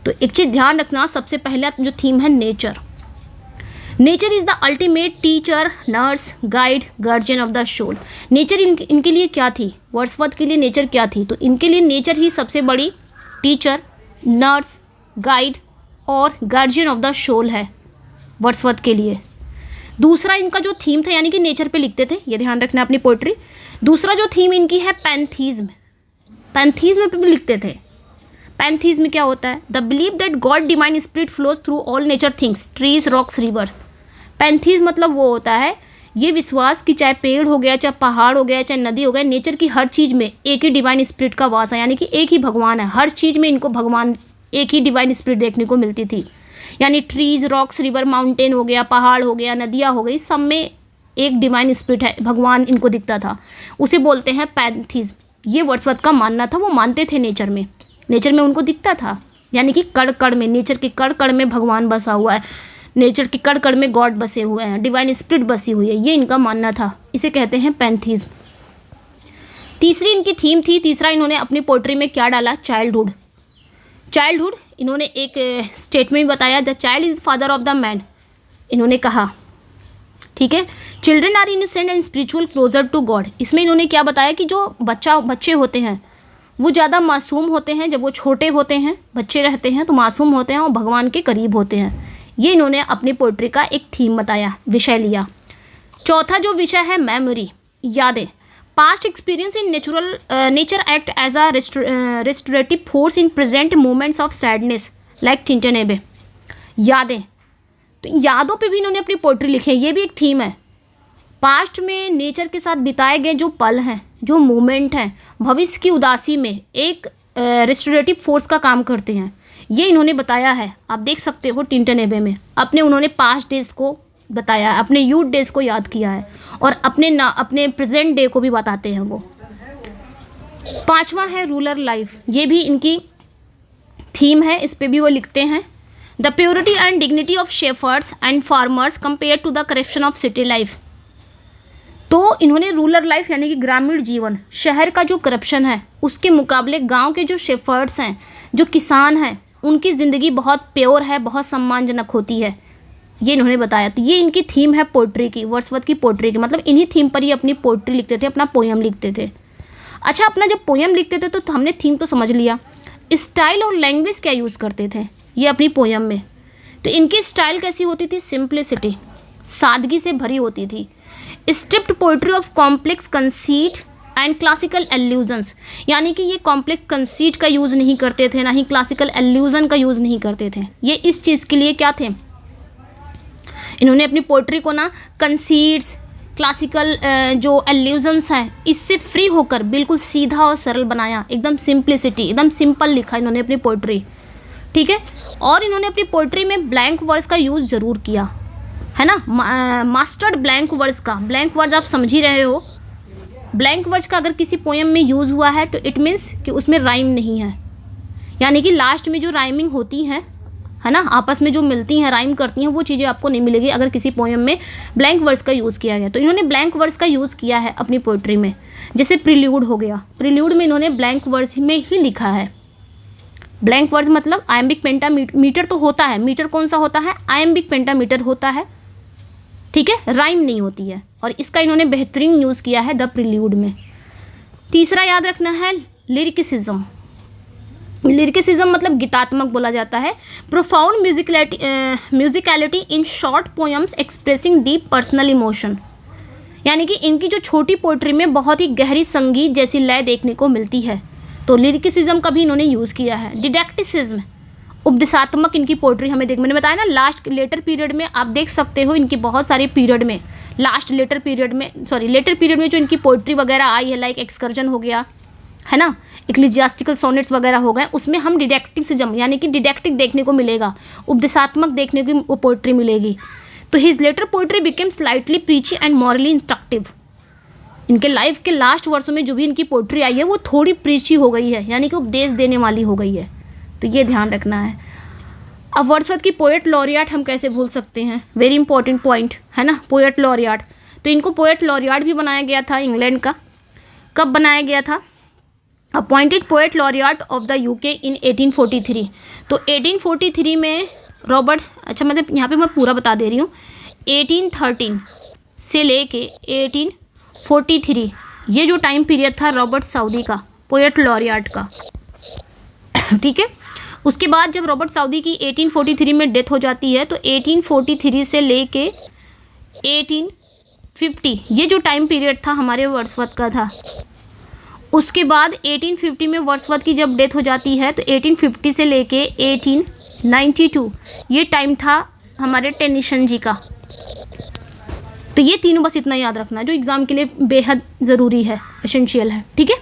तो एक चीज़ ध्यान रखना, सबसे पहला जो थीम है nature. Nature is the ultimate teacher, nurse, guide, guardian of the soul. Nature इनके लिए क्या थी, वर्ड्सवर्थ के लिए नेचर क्या थी, तो इनके लिए नेचर ही सबसे बड़ी टीचर, नर्स, गाइड और गार्जियन ऑफ द सोल है वर्ड्सवर्थ के लिए। दूसरा इनका जो थीम था, यानी कि नेचर पे लिखते थे, ये ध्यान रखना अपनी पोइट्री। दूसरा जो थीम इनकी है पैंथीज्म, पैंथीज्म पे भी लिखते थे। पैंथीज्म क्या होता है? The believe that God divine spirit flows through all nature things, trees, rocks, river. Pantheism मतलब वो होता है ये विश्वास कि चाहे पेड़ हो गया, चाहे पहाड़ हो गया, चाहे नदी हो गया, नेचर की हर चीज़ में एक ही डिवाइन स्पिरिट का वास है, यानी कि एक ही भगवान है। हर चीज़ में इनको भगवान, एक ही डिवाइन स्पिरिट देखने को मिलती थी। यानी ट्रीज, रॉक्स, रिवर, माउंटेन हो गया, पहाड़ हो गया, नदियाँ हो गई, सब में एक डिवाइन स्पिरिट है, भगवान इनको दिखता था, उसे बोलते हैं पैंथीज्म। ये वर्ड्सवर्थ का मानना था, वो मानते थे नेचर में उनको दिखता था, यानी कि कड़ कड़ में, नेचर के कड़ कड़ में भगवान बसा हुआ है, नेचर के कड़ कड़ में गॉड बसे हुए हैं, डिवाइन स्पिरिट बसी हुई है, ये इनका मानना था, इसे कहते हैं पैंथीज्म। तीसरी इनकी थीम थी, तीसरा इन्होंने अपनी पोइट्री में क्या डाला, चाइल्डहुड। चाइल्डहुड इन्होंने एक स्टेटमेंट बताया, the child is father of the man. इन्होंने कहा, ठीक है, children are innocent and spiritual closer to God. इसमें इन्होंने क्या बताया कि जो बच्चे होते हैं वो ज़्यादा मासूम होते हैं, जब वो छोटे होते हैं, बच्चे रहते हैं तो मासूम होते हैं और भगवान के करीब होते हैं। ये इन्होंने अपनी पोइट्री का एक थीम बताया, विषय लिया। चौथा जो विषय है मेमोरी, यादें। Past experience in nature act as a restorative force in present moments of sadness like Tintern Abbey. यादें, तो यादों पे भी इन्होंने अपनी पोइट्री लिखी है, ये भी एक थीम है। पास्ट में नेचर के साथ बिताए गए जो पल हैं, जो मोमेंट हैं, भविष्य की उदासी में एक रेस्टोरेटिव फोर्स का काम करते हैं, ये इन्होंने बताया है। आप देख सकते हो टिंटन एबे में अपने उन्होंने पास्ट डेज को बताया है, अपने यूथ डेज को याद किया है और अपने प्रेजेंट डे को भी बताते हैं वो। पांचवा है रूरल लाइफ, ये भी इनकी थीम है, इस पे भी वो लिखते हैं। The purity and dignity of shepherds and farmers compare to the corruption of city life. तो इन्होंने रूरल लाइफ यानी कि ग्रामीण जीवन, शहर का जो करप्शन है उसके मुकाबले गांव के जो शेफर्ड्स हैं, जो किसान हैं, उनकी ज़िंदगी बहुत प्योर है, बहुत सम्मानजनक होती है, ये इन्होंने बताया। तो ये इनकी थीम है पोइट्री की, वर्ड्सवर्थ की पोइट्री की, मतलब इन्हीं थीम पर ही अपनी पोइट्री लिखते थे, अपना पोयम लिखते थे। अच्छा, अपना जब पोयम लिखते थे तो हमने थीम तो समझ लिया, स्टाइल और लैंग्वेज क्या यूज़ करते थे ये अपनी पोयम में। तो इनकी स्टाइल कैसी होती थी? सिंप्लिसिटी, सादगी से भरी होती थी। Stripped poetry of complex conceit and classical allusions, यानी कि ये कॉम्प्लेक्स कंसीट का यूज़ नहीं करते थे, ना ही क्लासिकल एल्यूजन का यूज़ नहीं करते थे। ये इस चीज़ के लिए क्या थे, इन्होंने अपनी पोइट्री को ना कंसीट्स, क्लासिकल जो एल्यूजन्स हैं, इससे फ्री होकर बिल्कुल सीधा और सरल बनाया, एकदम सिंप्लिसिटी, एकदम सिंपल लिखा इन्होंने अपनी पोइट्री, ठीक है। और इन्होंने अपनी पोइट्री में ब्लैंक वर्ड्स का यूज़ ज़रूर किया है ना, मास्टर्ड ब्लैंक वर्ड्स का। ब्लैंक वर्ड्स आप समझ ही रहे हो, ब्लैंक वर्ड्स का अगर किसी पोएम में यूज़ हुआ है तो इट मीन्स कि उसमें राइम नहीं है, यानी कि लास्ट में जो राइमिंग होती है ना, आपस में जो मिलती हैं, राइम करती हैं, वो चीज़ें आपको नहीं मिलेगी अगर किसी पोएम में ब्लैंक वर्ड्स का यूज़ किया गया। तो इन्होंने ब्लैंक वर्ड्स का यूज़ किया है अपनी पोइट्री में। जैसे प्रिल्यूड हो गया, प्रिल्यूड में इन्होंने ब्लैंक वर्ड्स में ही लिखा है। ब्लैंक वर्ड्स मतलब आयम्बिक पेंटामीटर तो होता है, मीटर कौन सा होता है? आयम्बिक पेंटामीटर होता है, ठीक है, राइम नहीं होती है, और इसका इन्होंने बेहतरीन यूज़ किया है द प्रिल्यूड में। तीसरा याद रखना है लिरिकिसिज्म। लिरिकिसिज्म मतलब गीतात्मक बोला जाता है। Profound musicality in short poems expressing deep personal emotion, यानी कि इनकी जो छोटी पोइट्री में बहुत ही गहरी संगीत जैसी लय देखने को मिलती है, तो लिरिकिसिज्म का भी इन्होंने यूज़ किया है। डिडैक्टिसिज्म, उपदेशात्मक इनकी पोइट्री हमें मैंने बताया ना, लेटर पीरियड में आप देख सकते हो इनकी बहुत सारे पीरियड में, लेटर पीरियड में जो इनकी पोइट्री वगैरह आई है, लाइक एक्सकर्जन हो गया है ना, इक्लिजियास्टिकल सोनेट्स वगैरह हो गए, उसमें हम डिडैक्टिसिज्म यानी कि डिडैक्टिक देखने को मिलेगा, उपदेशात्मक देखने की पोइट्री मिलेगी। तो his later poetry became slightly preachy and morally instructive. इनके लाइफ के लास्ट वर्षों में जो भी इनकी पोइट्री आई है वो थोड़ी प्रीची हो गई है, यानी कि उपदेश देने वाली हो गई है, तो ये ध्यान रखना है। अब वर्ड्सवर्थ की पोएट लॉरियाट हम कैसे भूल सकते हैं, वेरी इंपॉर्टेंट पॉइंट है ना, पोएट लॉरियाट। तो इनको पोएट लॉरियाट भी बनाया गया था इंग्लैंड का। कब बनाया गया था? Appointed poet laureate of the UK in 1843। तो 1843 में रॉबर्ट, अच्छा मतलब यहाँ पे मैं पूरा बता दे रही हूँ, 1813 से लेके 1843 ये जो टाइम पीरियड था रॉबर्ट साउदी का, पोएट लॉरियाट का, ठीक है। उसके बाद जब रॉबर्ट साउदी की 1843 में डेथ हो जाती है, तो 1843 से लेके 1850 ये जो टाइम पीरियड था हमारे वर्ड्सवर्थ का था। उसके बाद 1850 में वर्ड्सवर्थ की जब डेथ हो जाती है, तो 1850 से लेके 1892 ये टाइम था हमारे टेनिसन जी का। तो ये तीनों बस इतना याद रखना जो एग्ज़ाम के लिए बेहद ज़रूरी है, एसेंशियल है, ठीक है।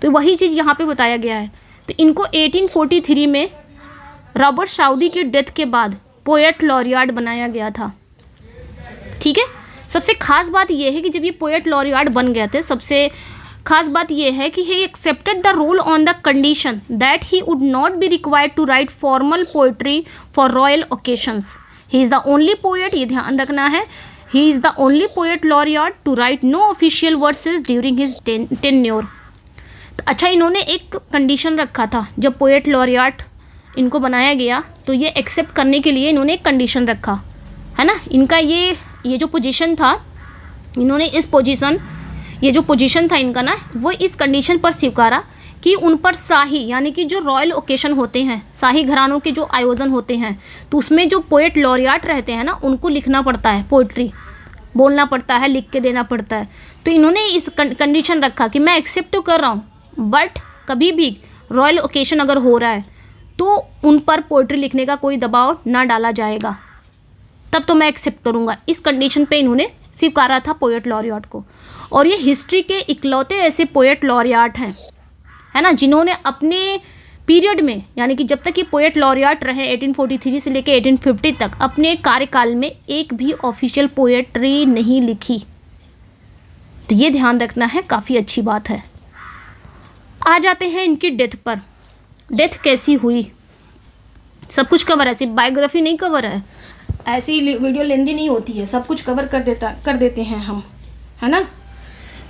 तो वही चीज़ यहाँ पे बताया गया है। तो इनको 1843 में रॉबर्ट साउदी की डेथ के बाद पोएट लॉरियाट बनाया गया था, ठीक है। सबसे खास बात यह है कि जब ये पोएट लॉरियाट बन गए थे, सबसे खास बात यह है कि he accepted the role on the condition that he would not be required to write formal poetry for royal occasions. He is the only poet, ये ध्यान रखना है, he is the only poet laureate to write no official verses during his tenure. तो अच्छा, इन्होंने एक condition रखा था जब पोएट लॉरियाट इनको बनाया गया, तो ये एक्सेप्ट करने के लिए इन्होंने एक कंडीशन रखा है ना। इनका ये जो पोजीशन था, इन्होंने ये जो पोजीशन था इनका ना, वो इस कंडीशन पर स्वीकारा कि उन पर शाही यानी कि जो रॉयल ओकेशन होते हैं, शाही घरानों के जो आयोजन होते हैं, तो उसमें जो पोएट लॉरियाट रहते हैं ना, उनको लिखना पड़ता है पोइट्री, बोलना पड़ता है, लिख के देना पड़ता है। तो इन्होंने इस कंडीशन रखा कि मैं एक्सेप्ट तो कर रहा हूँ, बट कभी भी रॉयल ओकेशन अगर हो रहा है तो उन पर पोइट्री लिखने का कोई दबाव ना डाला जाएगा, तब तो मैं एक्सेप्ट करूँगा। इस कंडीशन पे इन्होंने स्वीकारा था पोएट लॉरियट को। और ये हिस्ट्री के इकलौते ऐसे पोएट लॉरियट हैं, है ना, जिन्होंने अपने पीरियड में, यानी कि जब तक ये पोएट लॉरियट रहे 1843 से लेकर 1850 तक, अपने कार्यकाल में एक भी ऑफिशियल पोएट्री नहीं लिखी। तो ये ध्यान रखना है, काफ़ी अच्छी बात है। आ जाते हैं इनकी डेथ पर। डेथ कैसी हुई, सब कुछ कवर है, सिर्फ बायोग्राफी नहीं कवर है। ऐसी वीडियो लेंदी नहीं होती है, सब कुछ कवर कर देते हैं हम, है ना।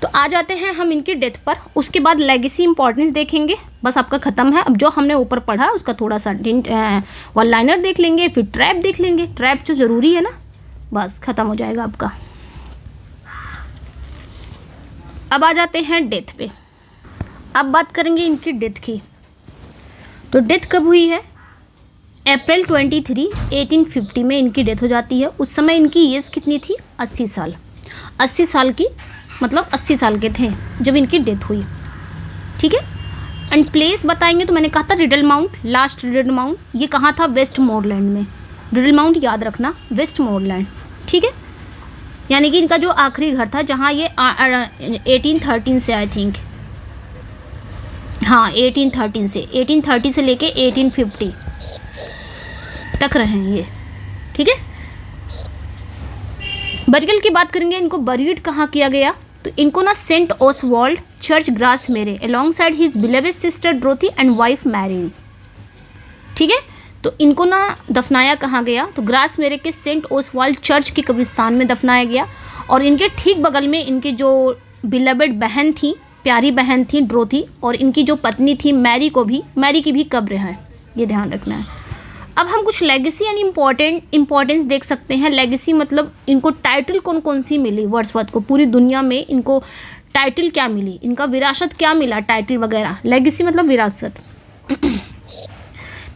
तो आ जाते हैं हम इनकी डेथ पर। उसके बाद लेगेसी इंपॉर्टेंस देखेंगे, बस आपका ख़त्म है। अब जो हमने ऊपर पढ़ा उसका थोड़ा सा वन लाइनर देख लेंगे, फिर ट्रैप देख लेंगे। ट्रैप जो ज़रूरी है ना, बस ख़त्म हो जाएगा आपका। अब आ जाते हैं डेथ पे। अब बात करेंगे इनकी डेथ की। तो डेथ कब हुई है? अप्रैल 23, 1850 में इनकी डेथ हो जाती है। उस समय इनकी एज कितनी थी? 80 साल। 80 साल की मतलब 80 साल के थे जब इनकी डेथ हुई, ठीक है। एंड प्लेस बताएंगे तो मैंने कहा था riddle mount, last riddle mount. ये कहाँ था? वेस्टमोरलैंड में। रिडल माउंट याद रखना, वेस्टमोरलैंड, ठीक है। यानी कि इनका जो आखिरी घर था, जहाँ ये 1813 से, आई थिंक, हाँ 1830 से लेके 1850 तक रहे हैं ये, ठीक है। बरियल की बात करेंगे, इनको बरीड कहाँ किया गया? तो इनको ना Saint Oswald church Grasmere alongside his beloved sister Dorothy and wife Mary, ठीक है। तो इनको ना दफनाया कहाँ गया? तो ग्रासमेरे के सेंट ओसवाल्ड चर्च के कब्रिस्तान में दफनाया गया। और इनके ठीक बगल में इनकी जो बिलेवेड बहन थी, प्यारी बहन थी ड्रोथी, और इनकी जो पत्नी थी मैरी की भी कब्र है, ये ध्यान रखना है। अब हम कुछ लेगेसी एंड इम्पॉर्टेंस देख सकते हैं। लेगेसी मतलब इनको टाइटल कौन कौन सी मिली वर्ड्सवर्थ को, पूरी दुनिया में इनको टाइटल क्या मिली, इनका विरासत क्या मिला, टाइटल वगैरह। लेगेसी मतलब विरासत।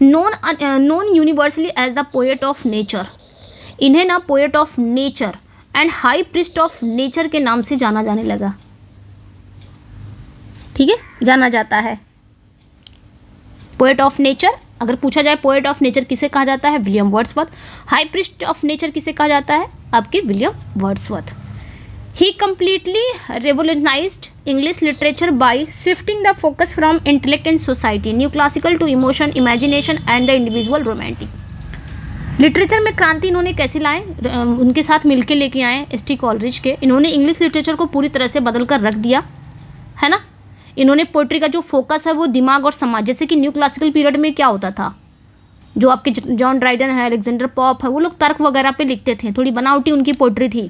Known universally as the poet of nature, इन्हें ना poet of nature and high priest of nature के नाम से जाना जाने लगा, ठीक है, जाना जाता है। पोएट ऑफ नेचर, अगर पूछा जाए पोएट ऑफ नेचर किसे कहा जाता है? William Wordsworth. High priest of nature किसे कहा जाता है? आपके William Wordsworth. He completely revolutionised English literature by shifting the focus from intellect and society neoclassical to emotion, imagination and the individual romantic. Literature में क्रांति इन्होंने कैसे लाए? उनके साथ मिलकर लेके आए एस.टी. कॉलरिज के। इन्होंने इंग्लिश लिटरेचर को पूरी तरह से बदल कर रख दिया, है ना। इन्होंने पोइट्री का जो फोकस है वो दिमाग और समाज, जैसे कि न्यू क्लासिकल पीरियड में क्या होता था, जो आपके जॉन ड्राइडन है, अलेक्जेंडर पॉप है, वो लोग तर्क वगैरह पे लिखते थे, थोड़ी बनावटी उनकी पोइट्री थी,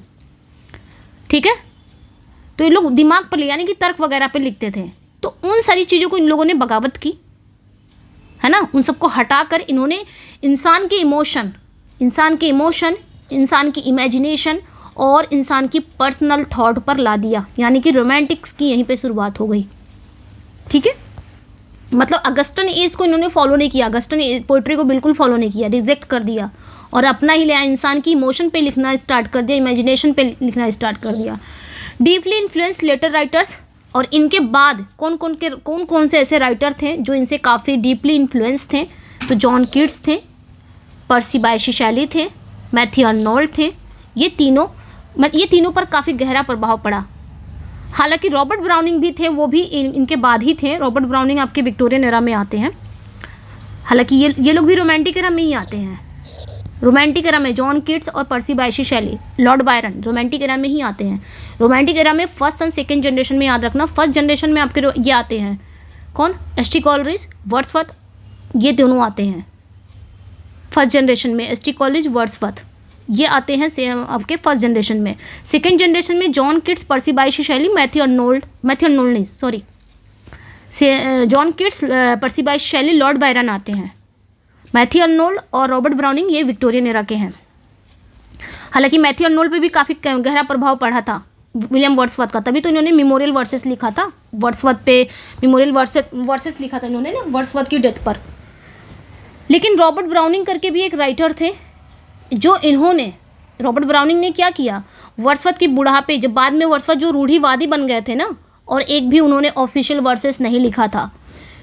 ठीक है। तो ये लोग दिमाग पर यानी कि तर्क वगैरह पे लिखते थे। तो उन सारी चीज़ों को इन लोगों ने बगावत की, है ना। उन सबको हटाकर इन्होंने इंसान के इमोशन, इंसान की इमेजिनेशन और इंसान की पर्सनल थॉट पर ला दिया, यानी कि रोमांटिक्स की यहीं पे शुरुआत हो गई, ठीक है। मतलब अगस्टन एज को इन्होंने फॉलो नहीं किया, अगस्टन पोइट्री को बिल्कुल फॉलो नहीं किया, रिजेक्ट कर दिया और अपना ही लिया, इंसान की इमोशन पे लिखना स्टार्ट कर दिया, इमेजिनेशन पे लिखना स्टार्ट कर दिया। डीपली इन्फ्लुएंस लेटर राइटर्स, और इनके बाद कौन कौन से ऐसे राइटर थे जो इनसे काफ़ी डीपली इन्फ्लुएंस थे? तो जॉन कीट्स थे, पर्सी बायशे शेली थे, मैथ्यू आर्नोल्ड थे। ये तीनों पर काफ़ी गहरा प्रभाव पड़ा। हालांकि रॉबर्ट ब्राउनिंग भी थे, वो भी इनके बाद ही थे। रॉबर्ट ब्राउनिंग आपके विक्टोरियन एरा में आते हैं। हालांकि ये लोग भी रोमांटिक एरा में ही आते हैं। रोमांटिक एरा में जॉन कीट्स और पर्सी बायशे शेली, लॉर्ड बायरन रोमांटिक एरा में ही आते हैं। रोमांटिक एरा में फर्स्ट एंड सेकेंड जनरेशन में याद रखना, फर्स्ट जनरेशन में आपके ये आते हैं कौन? एस.टी. कॉलरिज, वर्ड्सवर्थ, ये दोनों आते हैं फर्स्ट जनरेशन में। एस.टी. कॉलरिज, वर्ड्सवर्थ ये आते हैं आपके फर्स्ट जनरेशन में। सेकेंड जनरेशन में जॉन कीट्स, पर्सी बायशे शेली, जॉन कीट्स, पर्सी बायशे शेली, लॉर्ड बायरन आते हैं। मैथ्यू आर्नोल्ड और रॉबर्ट ब्राउनिंग ये विक्टोरियन एरा के हैं। हालांकि मैथ्यू आर्नोल्ड पे भी काफ़ी गहरा प्रभाव पड़ा था विलियम वर्ड्सवर्थ का, तभी तो इन्होंने मेमोरियल वर्सेस लिखा था। वर्ड्सवर्थ पे मेमोरियल वर्सेस लिखा था इन्होंने ना वर्ड्सवर्थ की डेथ पर। लेकिन रॉबर्ट ब्राउनिंग करके भी एक राइटर थे, जो रॉबर्ट ब्राउनिंग ने क्या किया, वर्dsworth की बुढ़ापे, जब बाद में वर्dsworth जो रूढ़िवादी बन गए थे ना, और एक भी उन्होंने ऑफिशियल वर्सेस नहीं लिखा था,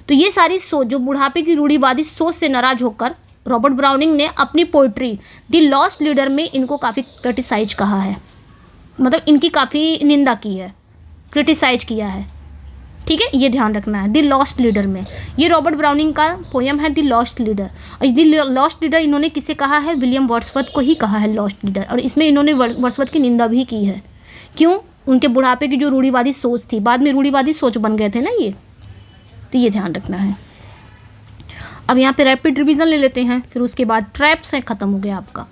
तो ये सारी सोच, जो बुढ़ापे की रूढ़िवादी सोच से नाराज होकर रॉबर्ट ब्राउनिंग ने अपनी पोइट्री द लॉस्ट लीडर में इनको काफ़ी क्रिटिसाइज कहा है, मतलब इनकी काफ़ी निंदा की है, क्रिटिसाइज किया है। ठीक है, ये ध्यान रखना है। द लॉस्ट लीडर में ये रॉबर्ट ब्राउनिंग का पोयम है द लॉस्ट लीडर, और द लॉस्ट लीडर इन्होंने किसे कहा है? विलियम वर्ड्सवर्थ को ही कहा है लॉस्ट लीडर, और इसमें इन्होंने वर्ड्सवर्थ की निंदा भी की है। क्यों? उनके बुढ़ापे की जो रूढ़िवादी सोच थी, बाद में रूढ़िवादी सोच बन गए थे ना ये, तो ये ध्यान रखना है। अब यहाँ पे रैपिड रिवीजन ले लेते हैं, फिर उसके बाद ट्रैप्स है, ख़त्म हो गया आपका।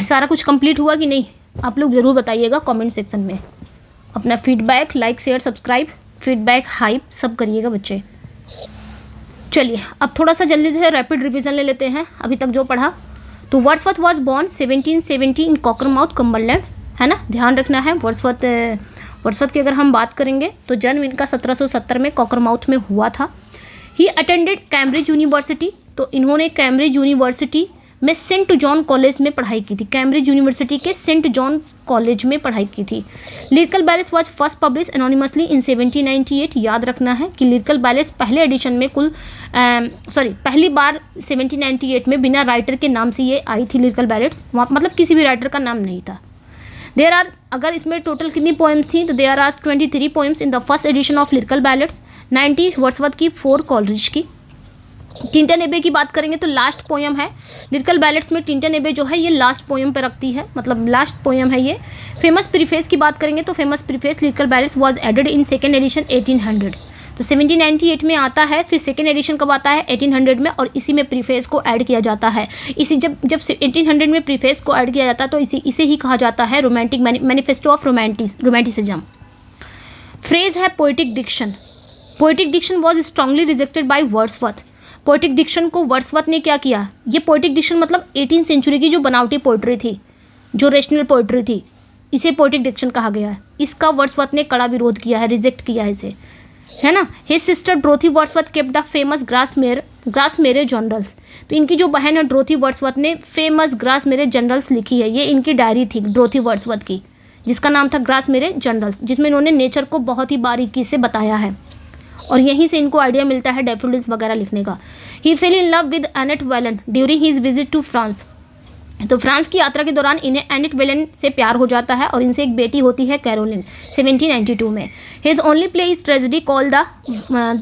सारा कुछ कंप्लीट हुआ कि नहीं, आप लोग ज़रूर बताइएगा कमेंट सेक्शन में। अपना feedback, like, share, subscribe, feedback, hype सब करिएगा बच्चे। चलिए अब थोड़ा सा जल्दी से रैपिड रिवीजन ले लेते हैं अभी तक जो पढ़ा। तो Wordsworth was born 1770 in Cockermouth, Cumberland, है ना, ध्यान रखना है। वर्ड्सवर्थ की अगर हम बात करेंगे तो जन्म इनका 1770 में कॉकरमाउथ में हुआ था। ही अटेंडेड कैम्ब्रिज यूनिवर्सिटी, तो इन्होंने कैम्ब्रिज यूनिवर्सिटी में सेंट जॉन कॉलेज में पढ़ाई की थी। कैम्ब्रिज यूनिवर्सिटी के सेंट जॉन कॉलेज में पढ़ाई की थी। Lyrical ballads was first publish anonymously in 1798। याद रखना है कि लिरिकल बैलेट्स पहले एडिशन में पहली बार 1798 में बिना राइटर के नाम से ये आई थी लिरिकल बैलेट्स, मतलब किसी भी राइटर का नाम नहीं था। देयर आर, अगर इसमें टोटल कितनी पोएम्स थी, तो there are 23 poems in the first edition of lyrical ballads, 90 Wordsworth की, 4 कॉलरिज की। टिंटन एबे की बात करेंगे तो लास्ट पोयम है लिरिकल बैलेट्स में। टिंटन एबे जो है ये लास्ट पोयम पे रखती है, मतलब लास्ट पोयम है ये। फेमस प्रीफेस की बात करेंगे तो famous preface lyrical ballads was added in second edition 1800, तो 1798 में आता है। फिर सेकेंड एडिशन कब आता है? 1800 में, और इसी में प्रीफेस को ऐड किया जाता है। इसी जब 1800 में प्रीफेस को ऐड किया जाता है तो इसे ही कहा जाता है romantic manifesto of romanticism. Phrase है poetic diction. Poetic diction was strongly rejected by Wordsworth. Poetic diction को वर्ड्सवर्थ ने क्या किया? ये पोइटिक डिक्शन मतलब 18th सेंचुरी की जो बनावटी पोइट्री थी, जो रेशनल पोइट्री थी, इसे पोइटिक डिक्शन कहा गया है। इसका वर्ड्सवर्थ ने कड़ा विरोध किया है, रिजेक्ट किया है इसे, है ना। His sister Dorothy Wordsworth kept the famous Grasmere journals, तो इनकी जो बहन है ड्रोथी वर्ड्सवर्थ ने फेमस ग्रासमेरे जनरल्स लिखी है। ये इनकी डायरी थी ड्रोथी वर्ड्सवर्थ की, जिसका नाम था ग्रासमेरे जनरल्स, जिसमें इन्होंने नेचर को बहुत ही बारीकी से बताया है, और यहीं से इनको आइडिया मिलता है डैफोडिल्स वगैरह लिखने का। He fell in love with Annette Vallon during his visit to France, तो फ्रांस की यात्रा के दौरान इन्हें एनेट वेलन से प्यार हो जाता है, और इनसे एक बेटी होती है कैरोलिन 1792 में। His only play is tragedy called the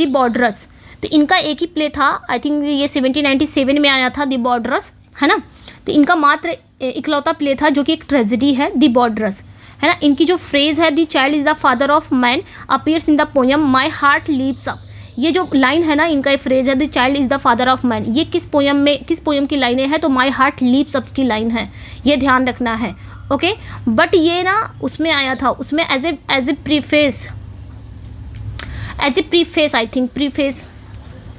Borderers, तो इनका एक ही प्ले था, आई थिंक ये 1797 में आया था, द बॉर्डरस, है ना। तो इनका मात्र इकलौता प्ले था जो कि एक ट्रेजेडी है, द बॉर्डरस, है ना। इनकी जो फ्रेज है the child is the father of man appears in the poem my heart leaps up, ये जो लाइन है ना, इनका फ्रेज है the child is the father of man, ये किस पोयम की लाइनें हैं? तो माई हार्ट लीप्स अप की लाइन है, ये ध्यान रखना है। ओके, बट ये ना उसमें आया था, उसमें as a preface I think, preface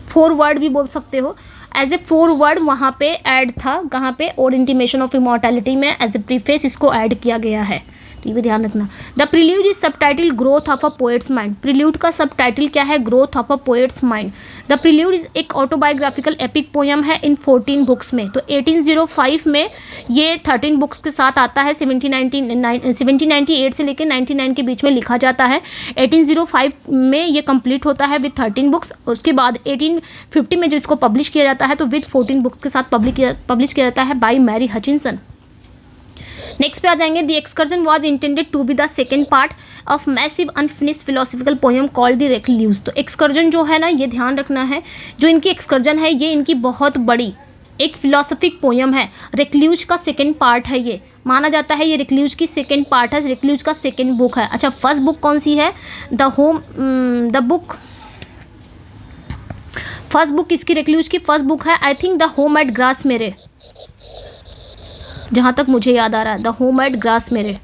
foreword भी बोल सकते हो, एज ए फॉरवर्ड वहाँ पे ऐड था, कहाँ पे? और इंटीमेशन ऑफ इमॉर्टैलिटी में एज ए प्रीफेस इसको ऐड किया गया है, तो ये भी ध्यान रखना। The prelude is subtitle growth of a poets mind, prelude का सबटाइटल क्या है? Growth of a poets mind. The prelude is एक ऑटोबायोग्राफिकल एपिक पोयम है इन 14 बुक्स में, तो 1805 में ये 13 बुक्स के साथ आता है। 1798 से लेकर 99 के बीच में लिखा जाता है। 1805 में ये कंप्लीट होता है विद 13 बुक्स, उसके बाद 1850 में जब इसको पब्लिश किया जाता है तो विद 14 बुक्स के साथ पब्लिश किया जाता है बाई मैरी हचिंसन। नेक्स्ट पे आ जाएंगे। The excursion was intended to be the second part of massive unfinished philosophical poem called the recluse, तो एक्सकर्जन जो है ना, ये ध्यान रखना है, जो इनकी एक्सकर्जन है ये इनकी बहुत बड़ी एक फिलोसफिक पोयम है। रेक्ल्यूज का सेकेंड पार्ट है, ये माना जाता है, ये रेक्ल्यूज की सेकेंड पार्ट है, रेक्ल्यूज का सेकेंड बुक है। अच्छा, फर्स्ट बुक कौन सी है? फर्स्ट बुक इसकी रेक्ल्यूज की फर्स्ट बुक है I think the Home at Grasmere, जहाँ तक मुझे याद आ रहा है, द होम एट ग्रासमेरे,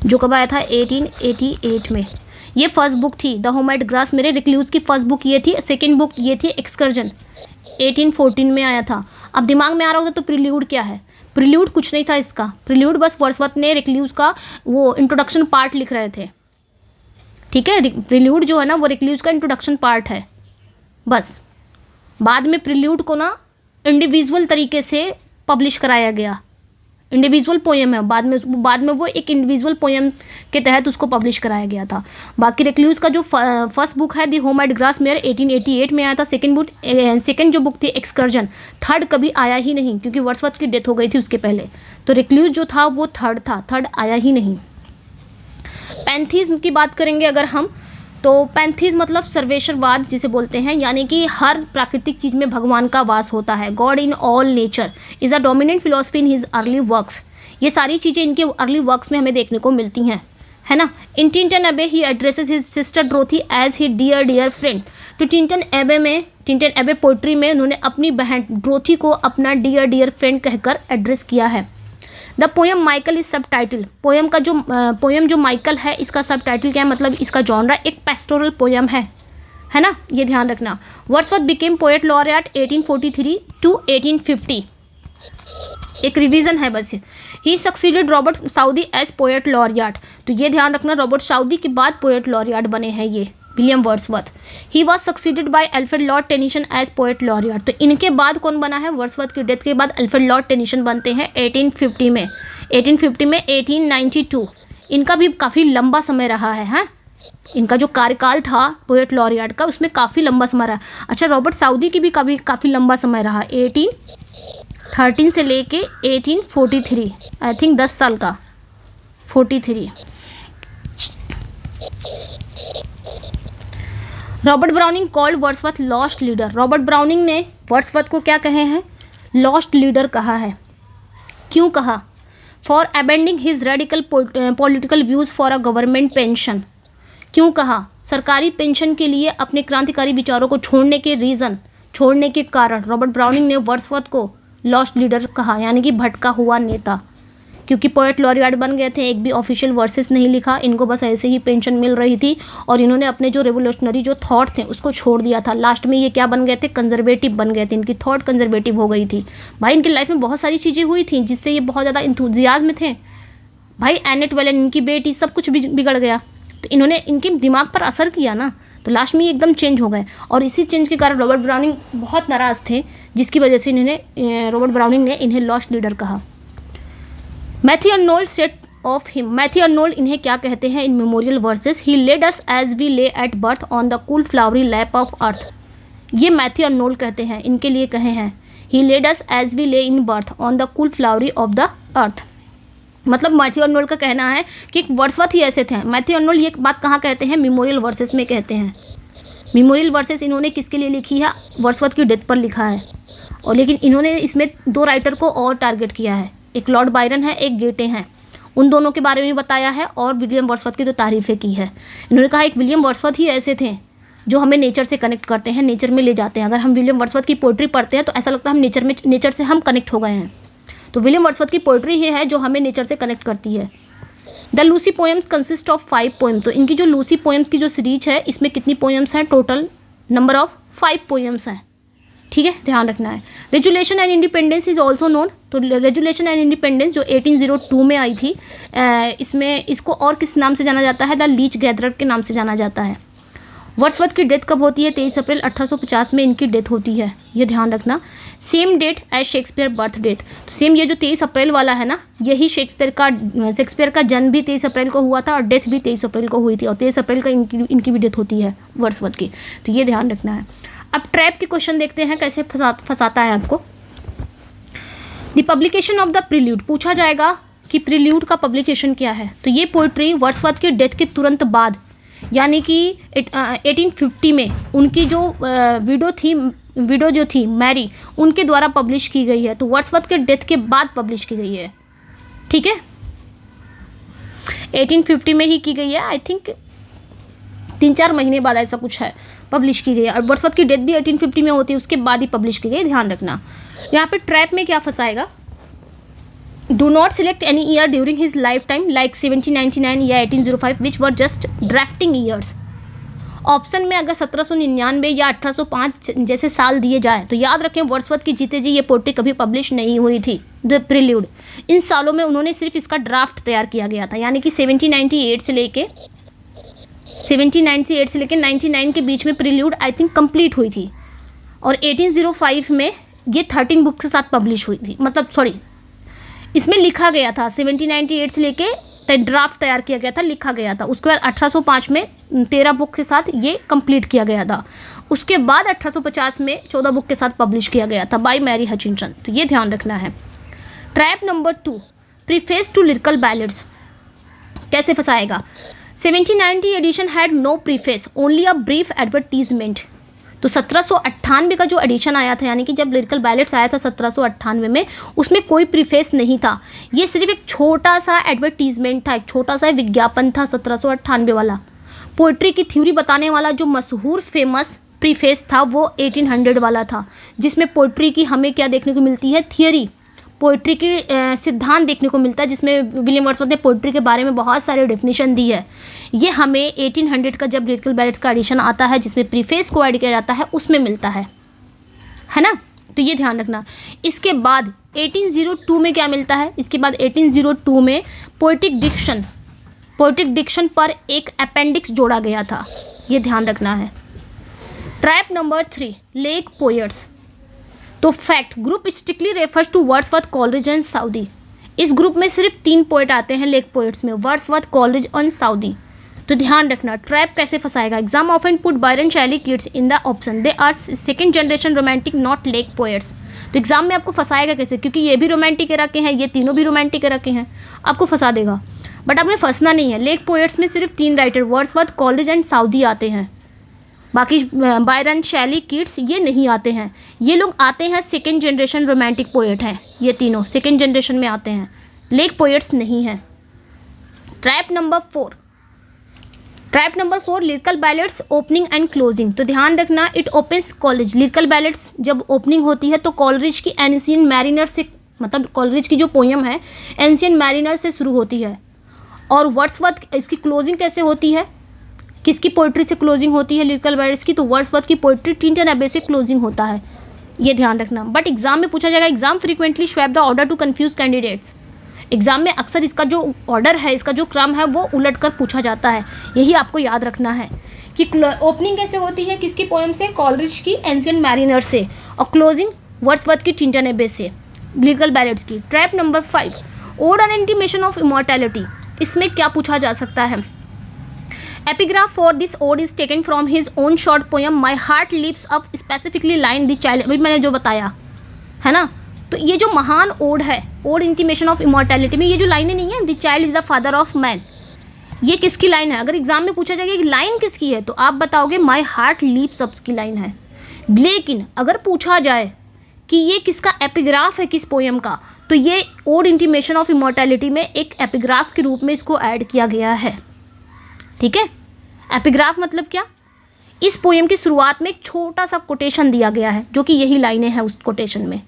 जो कब आया था? 1888 में। ये फर्स्ट बुक थी द होम एट ग्रासमेरे, रिक्ल्यूज की फर्स्ट बुक ये थी। सेकंड बुक ये थी एक्सकर्जन, 1814 में आया था। अब दिमाग में आ रहा होगा तो प्रील्यूड क्या है? प्रील्यूड कुछ नहीं था इसका, प्रील्यूड बस वर्ड्सवर्थ ने रिक्ल्यूज का वो इंट्रोडक्शन पार्ट लिख रहे थे, ठीक है। प्रील्यूड जो है ना वो रिक्ल्यूज का इंट्रोडक्शन पार्ट है बस। बाद में प्रील्यूड को ना इंडिविजुअल तरीके से पब्लिश कराया गया, इंडिविजुअल पोएम है, बाद में वो एक इंडिविजुअल पोएम के तहत उसको पब्लिश कराया गया था। बाकी रिक्लूज का जो फर्स्ट बुक है दी होम एट ग्रासमेयर 1888 में आया था। सेकंड जो बुक थी एक्सकर्जन, थर्ड कभी आया ही नहीं क्योंकि वर्ड्सवर्थ की डेथ हो गई थी उसके पहले। तो रिक्लूज जो था वो थर्ड था, थर्ड आया ही नहीं। पैंथीज़्म की बात करेंगे अगर हम, तो पैंथीज़्म मतलब सर्वेश्वरवाद जिसे बोलते हैं, यानी कि हर प्राकृतिक चीज़ में भगवान का वास होता है। God in all nature is a dominant philosophy in his early works. ये सारी चीज़ें इनके अर्ली वर्क्स में हमें देखने को मिलती हैं, है ना। In Tintern Abbey he addresses his sister Dorothy as he dear friend. तो टिंटन एबे पोइट्री में उन्होंने अपनी बहन ड्रोथी को अपना डियर फ्रेंड कहकर एड्रेस किया है। द पोएम माइकल इज सब टाइटल। पोएम जो माइकल है इसका सब टाइटल क्या है, मतलब इसका जॉनरा एक पेस्टोरल पोएम है ना, ये ध्यान रखना। Wordsworth became poet laureate 1843 to 1850। एक रिवीजन है बस। He succeeded Robert Southey as poet laureate. तो ये ध्यान रखना, रॉबर्ट साउदी के बाद पोएट लॉरेट बने हैं ये William Wordsworth. He was succeeded by Alfred Lord Tennyson as poet laureate. तो इनके बाद कौन बना है, वर्ड्सवर्थ की डेथ के बाद अल्फ्रेड लॉर्ड टेनिसन बनते हैं 1850 में। 1892 इनका भी काफ़ी लंबा समय रहा है, हाँ। इनका जो कार्यकाल था पोएट लॉरेट का उसमें काफ़ी लंबा समय रहा। अच्छा, रॉबर्ट साउदी की भी काफ़ी लंबा समय रहा, 1813 से लेके 1843, आई थिंक 10 साल का, 43। Robert browning called Wordsworth lost leader. Robert Browning ने वर्ड्सवर्थ को क्या कहे हैं, लॉस्ट लीडर कहा है। क्यों कहा, for abandoning his radical political views for a government pension. क्यों कहा, सरकारी पेंशन के लिए अपने क्रांतिकारी विचारों को छोड़ने के कारण रॉबर्ट ब्राउनिंग ने वर्ड्सवर्थ को लॉस्ट लीडर कहा, यानी कि भटका हुआ नेता। क्योंकि पोएट लॉरेट बन गए थे, एक भी ऑफिशियल वर्सेस नहीं लिखा, इनको बस ऐसे ही पेंशन मिल रही थी और इन्होंने अपने जो रेवोल्यूशनरी जो थॉट थे उसको छोड़ दिया था। लास्ट में ये क्या बन गए थे, कंजर्वेटिव बन गए थे, इनकी थॉट कंजर्वेटिव हो गई थी। भाई इनकी लाइफ में बहुत सारी चीज़ें हुई थी जिससे ये बहुत ज़्यादा इंथुजियाज्म में थे। भाई एनेट वेलन, इनकी बेटी, सब कुछ बिगड़ गया, तो इन्होंने इनके दिमाग पर असर किया ना, तो लास्ट में ये एकदम चेंज हो गए। और इसी चेंज के कारण रॉबर्ट ब्राउनिंग बहुत नाराज़ थे, जिसकी वजह से रॉबर्ट ब्राउनिंग ने इन्हें लॉस्ट लीडर कहा। Matthew Arnold said of him. Matthew Arnold इन्हें क्या कहते हैं in memorial verses, he laid us as we lay at birth on the cool flowery lap of earth. ये मैथ्यू अर्नोल्ड कहते हैं, इनके लिए कहे हैं, he laid us as we lay in birth on the cool flowery of the earth. मतलब Matthew Arnold का कहना है कि वर्ड्सवर्थ ही ऐसे थे। मैथ्यू अर्नोल्ड ये बात कहाँ कहते हैं, मेमोरियल वर्सेस में कहते हैं। मेमोरियल वर्सेस इन्होंने किसके लिए लिखी है, वर्ड्सवर्थ की डेथ पर लिखा है। और लेकिन इन्होंने इसमें 2 राइटर को और टारगेट किया है, एक लॉर्ड बायरन है, एक गेटे हैं, उन दोनों के बारे में बताया है और विलियम वर्ड्सवर्थ की तो तारीफ़ें की है। इन्होंने कहा एक विलियम वर्ड्सवर्थ ही ऐसे थे जो हमें नेचर से कनेक्ट करते हैं, नेचर में ले जाते हैं। अगर हम विलियम वर्ड्सवर्थ की पोइट्री पढ़ते हैं तो ऐसा लगता है हम नेचर से हम कनेक्ट हो गए हैं। तो विलियम वर्ड्सवर्थ की पोइट्री ही है जो हमें नेचर से कनेक्ट करती है। The Lucy poems consist of 5 poem. तो इनकी जो लूसी पोएम्स की जो सीरीज है इसमें कितनी पोएम्स हैं, टोटल नंबर ऑफ 5 पोएम्स हैं, ठीक है, ध्यान रखना है। Resolution and independence is also known. तो रेजुलेशन एंड इंडिपेंडेंस जो 1802 में आई थी, इसमें इसको और किस नाम से जाना जाता है, द लीच गैदरर के नाम से जाना जाता है। वर्ड्सवर्थ की डेथ कब होती है, 23 अप्रैल 1850 में इनकी डेथ होती है, ये ध्यान रखना। Same date as Shakespeare birth date. तो सेम ये जो 23 अप्रैल वाला है ना, यही शेक्सपियर का जन्म भी 23 अप्रैल को हुआ था और डेथ भी 23 अप्रैल को हुई थी, और 23 अप्रैल का इनकी भी डेथ होती है वर्ड्सवर्थ की, तो ये ध्यान रखना है। अब ट्रैप के क्वेश्चन देखते हैं कैसे फंसाता है आपको। The publication of the prelude, पूछा जाएगा कि प्रील्यूड का पब्लिकेशन क्या है। तो ये पोइट्री वर्ड्सवर्थ की डेथ के तुरंत बाद, यानी कि 1850 में उनकी जो विडो जो थी मैरी, उनके द्वारा पब्लिश की गई है। तो वर्ड्सवर्थ के डेथ के बाद पब्लिश की गई है, ठीक है, 1850 में ही की गई है, आई थिंक 3-4 महीने बाद ऐसा कुछ है, पब्लिश की गई है। और वर्ड्सवर्थ की डेथ भी 1850 में होती है, उसके बाद ही पब्लिश की गई, ध्यान रखना। यहाँ पे ट्रैप में क्या फंसाएगा, do not select any year during his lifetime like 1799 या 1805 which were just drafting years. Option में अगर 1799 या 1805 जैसे साल दिए जाए तो याद रखें वर्ड्सवर्थ की जीते जी ये पोइट्री कभी पब्लिश नहीं हुई थी, द प्रील्यूड। इन सालों में उन्होंने सिर्फ इसका ड्राफ्ट तैयार किया गया था, यानी कि 1798 से लेके 99 के बीच में प्रील्यूड आई थिंक कंप्लीट हुई थी, और 1805 में ये 13 बुक के साथ पब्लिश हुई थी, मतलब सॉरी इसमें लिखा गया था 1798 से लेके ड्राफ्ट तैयार किया गया था, लिखा गया था। उसके बाद 1805 में 13 बुक के साथ ये कंप्लीट किया गया था। उसके बाद 1850 में 14 बुक के साथ पब्लिश किया गया था बाय मैरी हचिंसन। तो ये ध्यान रखना है। Trap number 2, preface to lyrical ballads. कैसे फंसाएगा? 1790 edition had no preface, only a brief advertisement. तो 1798 का जो एडिशन आया था, यानी कि जब लिरिकल बैलेट्स आया था 1798 में, उसमें कोई प्रीफेस नहीं था। ये सिर्फ एक छोटा सा एडवर्टीजमेंट था, एक छोटा सा विज्ञापन था 1798 वाला। पोइट्री की थ्योरी बताने वाला जो मशहूर फेमस प्रीफेस था वो 1800 वाला था, जिसमें पोइट्री की हमें क्या देखने को मिलती है? थियरी, पोइट्री की सिद्धांत देखने को मिलता है, जिसमें विलियम वर्ड्सवर्थ ने पोइट्री के बारे में बहुत सारे डेफिनेशन दी है। ये हमें 1800 का जब लिरिकल बैलेट्स का एडिशन आता है, जिसमें प्रीफेस को ऐड किया जाता है, उसमें मिलता है ना। तो ये ध्यान रखना। इसके बाद 1802 में क्या मिलता है? इसके बाद 1802 में पोएटिक डिक्शन पर एक अपेंडिक्स जोड़ा गया था। ये ध्यान रखना है। Trap number 3, Lake Poets. तो fact, group strictly refers to Wordsworth, Coleridge and Southey. इस ग्रुप में सिर्फ 3 पोएट आते हैं लेक पोएट्स में, वर्ड्सवर्थ, कॉलरिज और साउदी। तो ध्यान रखना। ट्रैप कैसे फंसाएगा? Exam often put Byron, Shelley, Keats in the option, they are second generation romantic not Lake Poets. तो एग्जाम में आपको फंसाएगा कैसे? क्योंकि ये भी रोमांटिक के रखे हैं, ये तीनों भी रोमांटिक के रखे हैं, आपको फंसा देगा। बट आपने फंसना नहीं है। लेक पोएट्स में सिर्फ 3 writer Wordsworth, Coleridge and Southey आते हैं। बाकी बायरन, शैली, किट्स ये नहीं आते हैं। ये लोग आते हैं सेकेंड जनरेशन रोमांटिक पोएट हैं, ये तीनों सेकेंड जनरेशन में आते हैं, लेक पोएट्स नहीं हैं। Trap number 4, lyrical ballads opening and closing. तो ध्यान रखना, it opens college. Lyrical ballads जब ओपनिंग होती है तो कॉलरिज की एंशियंट मैरिनर से, मतलब कॉलरिज की जो पोयम है एंशियंट मैरिनर से शुरू होती है। और वर्ड्सवर्थ इसकी क्लोजिंग कैसे होती है? किसकी पोइट्री से क्लोजिंग होती है लिरिकल बैलेट्स की? तो वर्ड्सवर्थ की पोइट्री टिंटन एबे से क्लोजिंग होता है। ये ध्यान रखना। बट एग्जाम में पूछा जाएगा। Exam frequently swap the order to confuse candidates. Exam में अक्सर इसका जो ऑर्डर है, इसका जो क्रम है, वो उलट कर पूछा जाता है। यही आपको याद रखना है कि ओपनिंग कैसे होती है किसकी पोएम से? कॉलरिज की एंशियंट मैरिनर से, और क्लोजिंग वर्ड्सवर्थ की टिंटन एबे से, लिरिकल बैलेट्स की। Trap number 5, ode an intimation of immortality. इसमें क्या पूछा जा सकता है? Epigraph for this ode is taken from his own short poem my heart leaps up specifically line the child. अभी मैंने जो बताया है ना, तो ये जो महान ओड है, ओड इंटीमेशन ऑफ इमॉर्टैलिटी में ये जो लाइनें नहीं है, the child is the father of man, ये किसकी लाइन है? अगर एग्जाम में पूछा जाएगा कि लाइन किसकी है, तो आप बताओगे माई हार्ट लीप्स अप की लाइन है। लेकिन अगर पूछा जाए कि ये किसका एपिग्राफ है, किस पोएम का, तो ये ओड इंटीमेशन ऑफ इमॉर्टैलिटी में एक एपिग्राफ के रूप में इसको ऐड किया गया है। ठीक है, एपिग्राफ मतलब क्या? इस पोएम की शुरुआत में एक छोटा सा कोटेशन दिया गया है, जो कि यही लाइनें हैं उस कोटेशन में।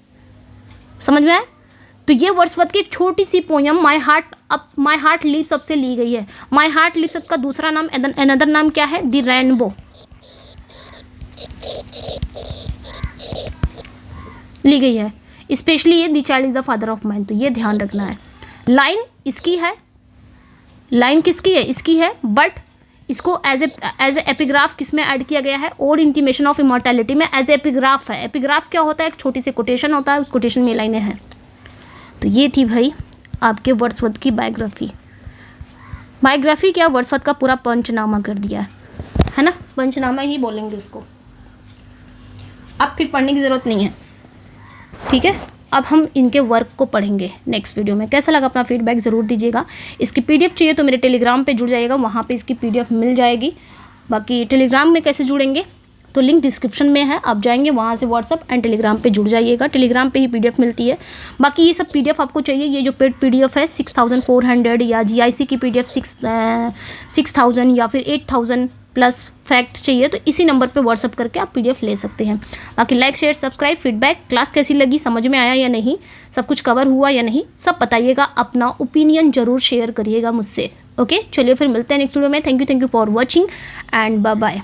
समझ में आए? तो ये वर्ड्सवर्थ की एक छोटी सी poem my heart leaps up से ली गई है। माई हार्ट लीव्स अप का दूसरा नाम, अनदर नाम क्या है? द रेनबो ली गई है। स्पेशली ये the child is the father of man. तो ये ध्यान रखना है। लाइन इसकी है, लाइन किसकी है? इसकी है। बट इसको एज ए एपिग्राफ किस में ऐड किया गया है? ओड इंटीमेशन ऑफ इमॉर्टैलिटी में एज एपिग्राफ है। एपिग्राफ क्या होता है? एक छोटी सी कोटेशन होता है, उस कोटेशन में लाइनें हैं। तो ये थी भाई आपके वर्ड्सवर्थ की बायोग्राफी क्या, वर्ड्सवर्थ का पूरा पंचनामा कर दिया है ना, पंचनामा ही बोलेंगे इसको। अब फिर पढ़ने की ज़रूरत नहीं है। ठीक है, अब हम इनके वर्क को पढ़ेंगे नेक्स्ट वीडियो में। कैसा लगा अपना फीडबैक ज़रूर दीजिएगा। इसकी पीडीएफ चाहिए तो मेरे टेलीग्राम पे जुड़ जाइएगा, वहाँ पे इसकी पीडीएफ मिल जाएगी। बाकी टेलीग्राम में कैसे जुड़ेंगे, तो लिंक डिस्क्रिप्शन में है, आप जाएंगे वहाँ से व्हाट्सअप एंड टेलीग्राम पे जुड़ जाइएगा। टेलीग्राम पे ही पीडीएफ मिलती है। बाकी ये सब पीडीएफ आपको चाहिए, ये जो पेड पीडीएफ है 6400 या जीआईसी की पीडीएफ 6000 या फिर 8000 प्लस फैक्ट चाहिए, तो इसी नंबर पे व्हाट्सअप करके आप पीडीएफ ले सकते हैं। बाकी like, share, subscribe, feedback, class कैसी लगी, समझ में आया या नहीं, सब कुछ कवर हुआ या नहीं, सब बताइएगा। अपना ओपिनियन ज़रूर शेयर करिएगा मुझसे। ओके, चलिए फिर मिलते हैं नेक्स्ट वीडियो में। Thank you for watching and bye bye.